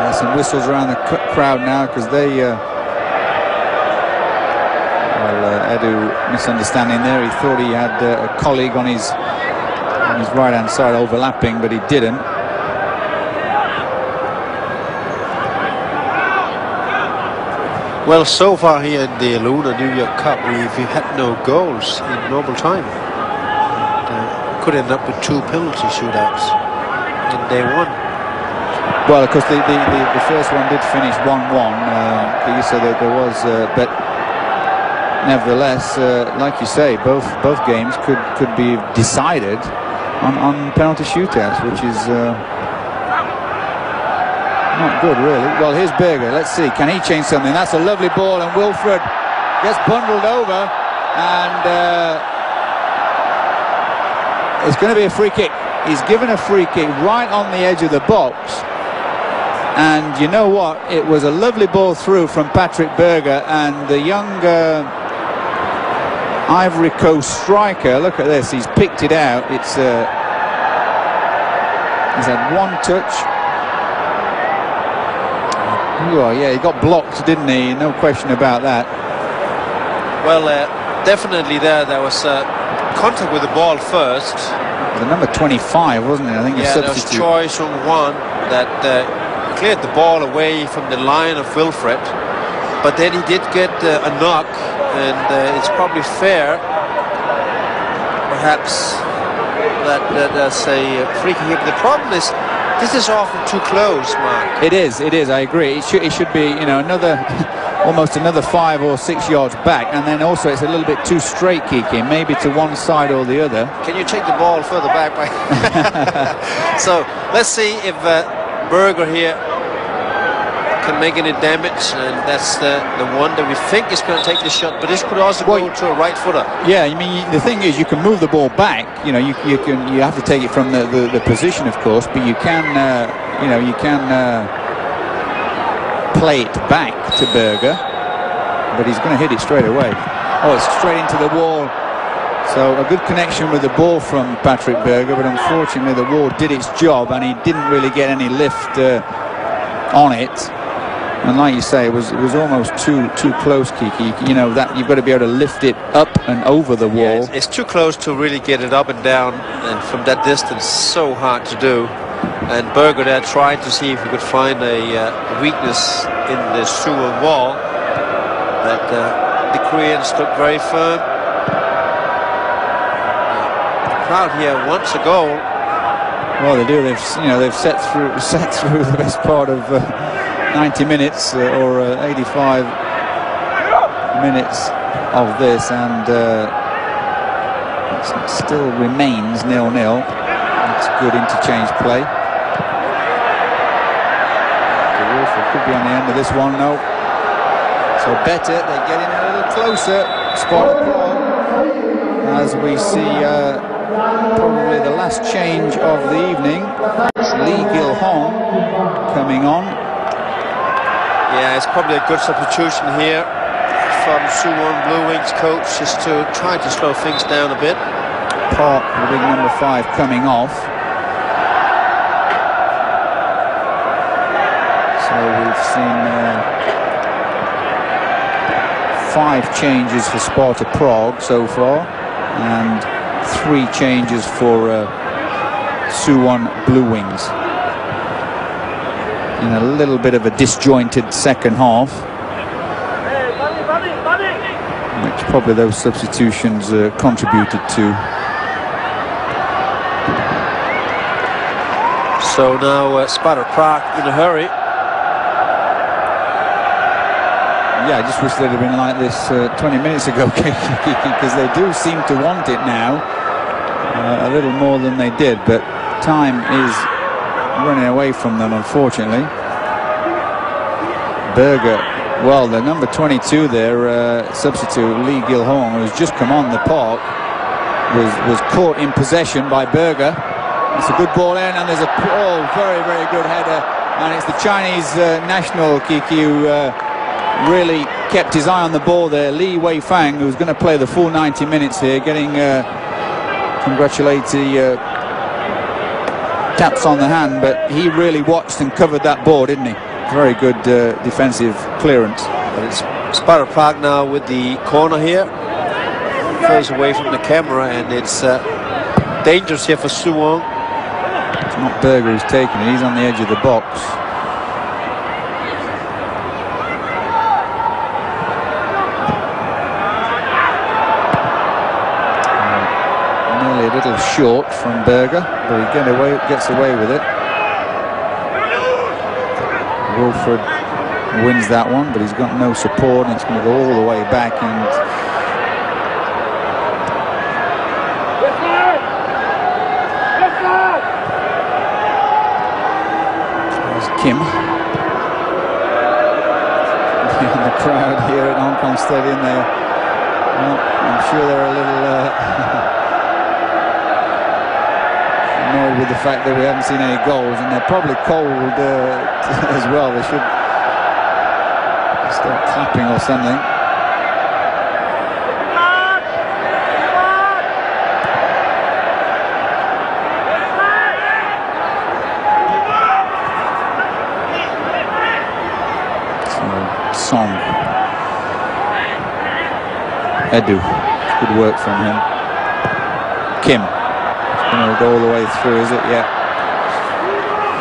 There's some whistles around the crowd now, because they Edu misunderstanding there. He thought he had a colleague on his right hand side overlapping, but he didn't. Well, so far here in the Luna New York Cup, we've had no goals in normal time. And, could end up with 2 penalty shootouts in day 1. Well, of course, the first one did finish 1-1, so there was, but nevertheless, like you say, both games could be decided on penalty shootouts, which is not good, really. Well, here's Berger. Let's see, can he change something? That's a lovely ball, and Wilfred gets bundled over, and it's going to be a free kick. He's given a free kick right on the edge of the box, and you know what? It was a lovely ball through from Patrick Berger, and the young Ivory Coast striker, look at this, he's picked it out. It's he's had one touch. Oh yeah, he got blocked, didn't he? No question about that. Well, definitely there was contact with the ball first. The number 25, wasn't it? I think. Yeah, there was Choi Sung-won that cleared the ball away from the line of Wilfred, but then he did get a knock, and it's probably fair, perhaps, that that's a free kick here. But the problem is, this is often too close, Mark. It is. I agree. It should be, you know, another almost another 5 or 6 yards back, and then also it's a little bit too straight, Kiki, maybe to one side or the other. Can you take the ball further back? So let's see if Berger here can make any damage, and that's the one that we think is going to take the shot, but this could also go to a right footer. Yeah, I mean, the thing is, you can move the ball back. You know, you have to take it from the position, of course, but you can play it back to Berger, but he's going to hit it straight away. Oh, it's straight into the wall. So a good connection with the ball from Patrick Berger, but unfortunately the wall did its job and he didn't really get any lift on it. And like you say, it was almost too close, Kiki. You know that you've got to be able to lift it up and over the wall. Yeah, it's too close to really get it up and down, and from that distance, so hard to do. And Berger there tried to see if he could find a weakness in the Suwon wall, but the Koreans look very firm. The crowd here wants a goal. Well, they do. They've set through the best part of 90 minutes or 85 minutes of this, and it still remains 0-0. It's good interchange play. Could be on the end of this one, no. So better, they're getting a little closer. Sparta Prague, as we see probably the last change of the evening. It's Lee Gil-hong coming on. Yeah, it's probably a good substitution here from Suwon Blue Wings coach, just to try to slow things down a bit. Park, the big number 5, coming off. So we've seen 5 changes for Sparta Prague so far, and 3 changes for Suwon Blue Wings. In a little bit of a disjointed second half, which probably those substitutions contributed to. So now Sparta Prague in a hurry. Yeah, I just wish they'd have been like this 20 minutes ago, because they do seem to want it now a little more than they did, but time is running away from them, unfortunately. Berger, well, the number 22 there, substitute Lee Gil-hong, who has just come on the park, was caught in possession by Berger. It's a good ball in, and there's a very, very good header, and it's the Chinese national, Kiki, who really kept his eye on the ball there. Li Weifang, who's going to play the full 90 minutes here, getting congratulatory taps on the hand, but he really watched and covered that ball, didn't he? Very good defensive clearance. But it's Sparta Prague now with the corner here, further away from the camera, and it's dangerous here for Suwon. It's not Berger who's taking it, he's on the edge of the box. Nearly a little short from Berger, but he gets away with it. Wilfred wins that one, but he's got no support, and it's going to go all the way back. And there's Kim. And the crowd here at Hong Kong Stadium, I'm sure they're a little annoyed with the fact that we haven't seen any goals, and they're probably cold as well. They should start clapping or something. So, Song. Edu. Good work from him. Kim. Going to go all the way through, is it? Yeah.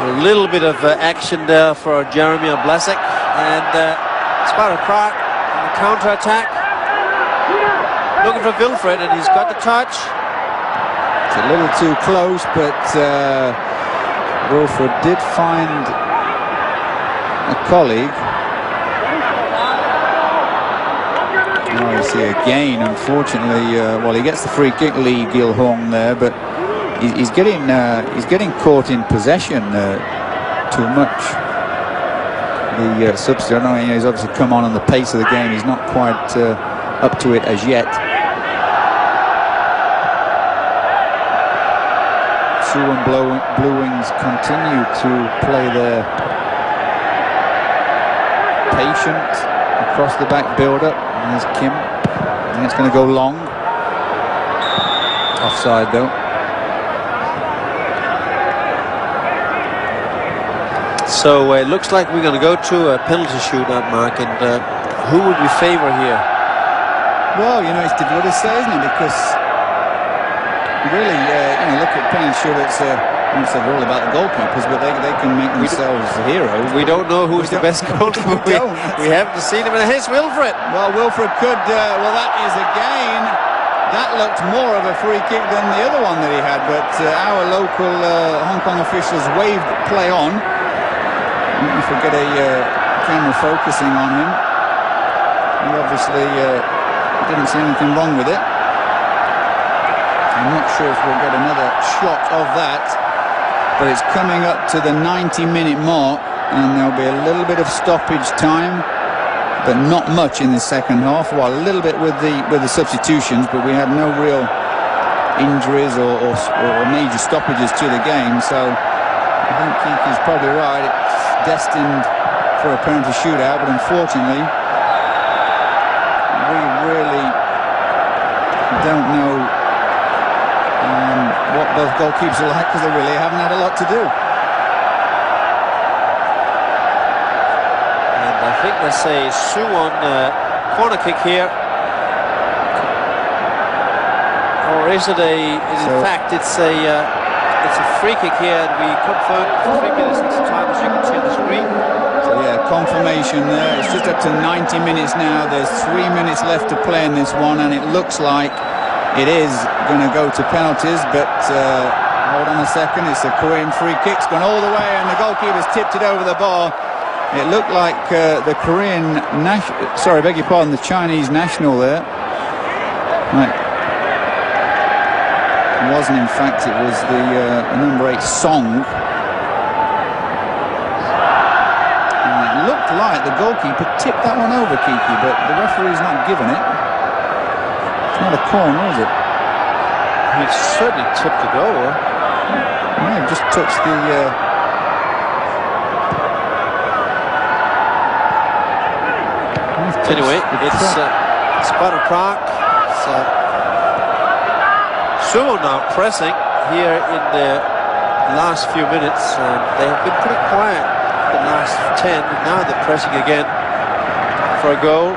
A little bit of action there for Jeremy Oblesek, and Sparta Prague on the counter-attack. Looking for Wilfred, and he's got the touch. It's a little too close, but Wilfred did find a colleague. Oh, you see again, unfortunately, well, he gets the free kick, Lee Gil-hong there, but he's getting caught in possession too much. The substitute, I don't know, he's obviously come on the pace of the game. He's not quite up to it as yet. Suwon Blue Wings continue to play their patient across the back build-up. And there's Kim. I think it's going to go long. Offside though. So it looks like we're going to go to a penalty shootout, Mark. And who would we favour here? Well, you know, it's difficult to say, isn't it? Because really, look at penalty shootouts. I won't say they're all about the goalkeepers, but they can make themselves heroes. We don't know who's the best goalkeeper. We haven't seen him. And here's Wilfred. Well, Wilfred could. Well, that is again. That looked more of a free kick than the other one that he had. But our local Hong Kong officials waved play on. If we get a camera focusing on him, he obviously didn't see anything wrong with it. I'm not sure if we'll get another shot of that, but it's coming up to the 90-minute mark, and there'll be a little bit of stoppage time, but not much in the second half. Well, a little bit with the substitutions, but we had no real injuries or major stoppages to the game. So I think Kiki's probably right. It's destined for a penalty shootout, but unfortunately, we really don't know what both goalkeepers are like, because they really haven't had a lot to do. And I think there's a Suwon corner kick here. Or is it in fact it's a free kick here, and we confirmed for 3 minutes this time, as you can see on the screen. So yeah, confirmation there. It's just up to 90 minutes now. There's 3 minutes left to play in this one, and it looks like it is going to go to penalties, but hold on a second, it's a Korean free kick. It's gone all the way, and the goalkeeper's tipped it over the bar. It looked like the Korean beg your pardon, the Chinese national there. Right. It wasn't, in fact, it was the number 8 Song. And it looked like the goalkeeper tipped that one over, Kiki, but the referee's not given it. It's not a corner, is it? He certainly tipped it over. Yeah, just touched the... Anyway, it's Sparta Prague. Suwon now pressing here in the last few minutes. They have been pretty quiet the last 10. Now they're pressing again for a goal.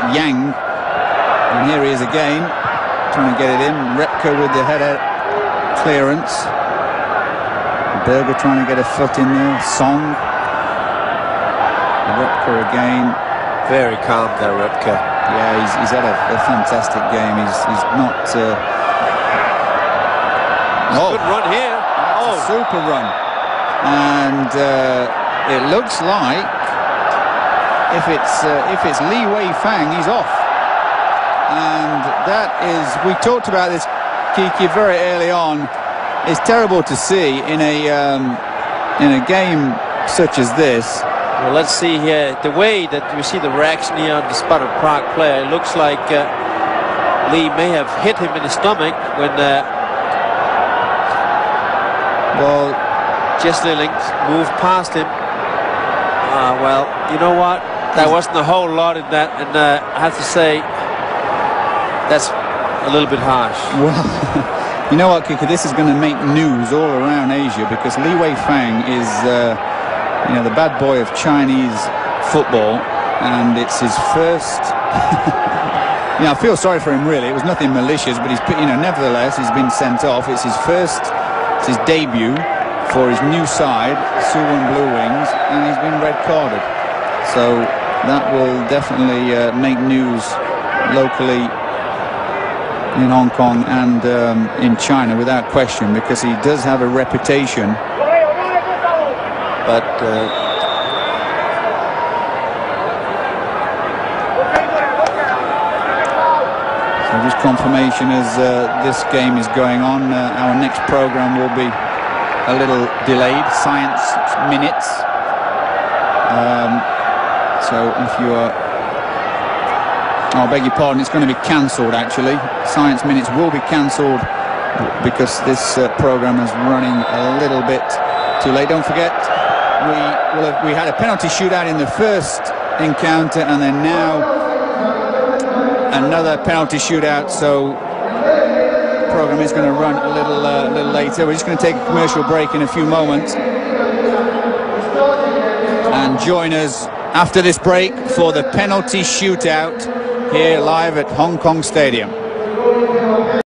Yang, and here he is again, trying to get it in. Repka with the header clearance. Berger trying to get a foot in there. Song. Repka again. Very calm there, Repka. Yeah, he's had a fantastic game. He's not. Good run here. Super run, and it looks like. If it's Li Wei-fang, he's off, and that is, we talked about this, Kiki, very early on. It's terrible to see in a game such as this. Well, let's see here the way that we see the reaction here on the Sparta Prague player. It looks like Lee may have hit him in the stomach when Jesseling moved past him. Well, you know what? There wasn't a whole lot in that, and I have to say that's a little bit harsh. Well, you know what, Kika, this is going to make news all around Asia, because Li Wei-fang is, the bad boy of Chinese football, and it's his first. I feel sorry for him, really. It was nothing malicious, but nevertheless, he's been sent off. It's his debut for his new side, Suwon Blue Wings, and he's been red carded. So that will definitely make news locally in Hong Kong and in China, without question, because he does have a reputation. But so just confirmation as this game is going on. Our next program will be a little delayed, Science Minutes. So if you are... Oh, I beg your pardon, it's going to be cancelled actually. Science Minutes will be cancelled because this program is running a little bit too late. Don't forget, we had a penalty shootout in the first encounter, and then now another penalty shootout. So the program is going to run a little later. We're just going to take a commercial break in a few moments and join us after this break for the penalty shootout here live at Hong Kong Stadium.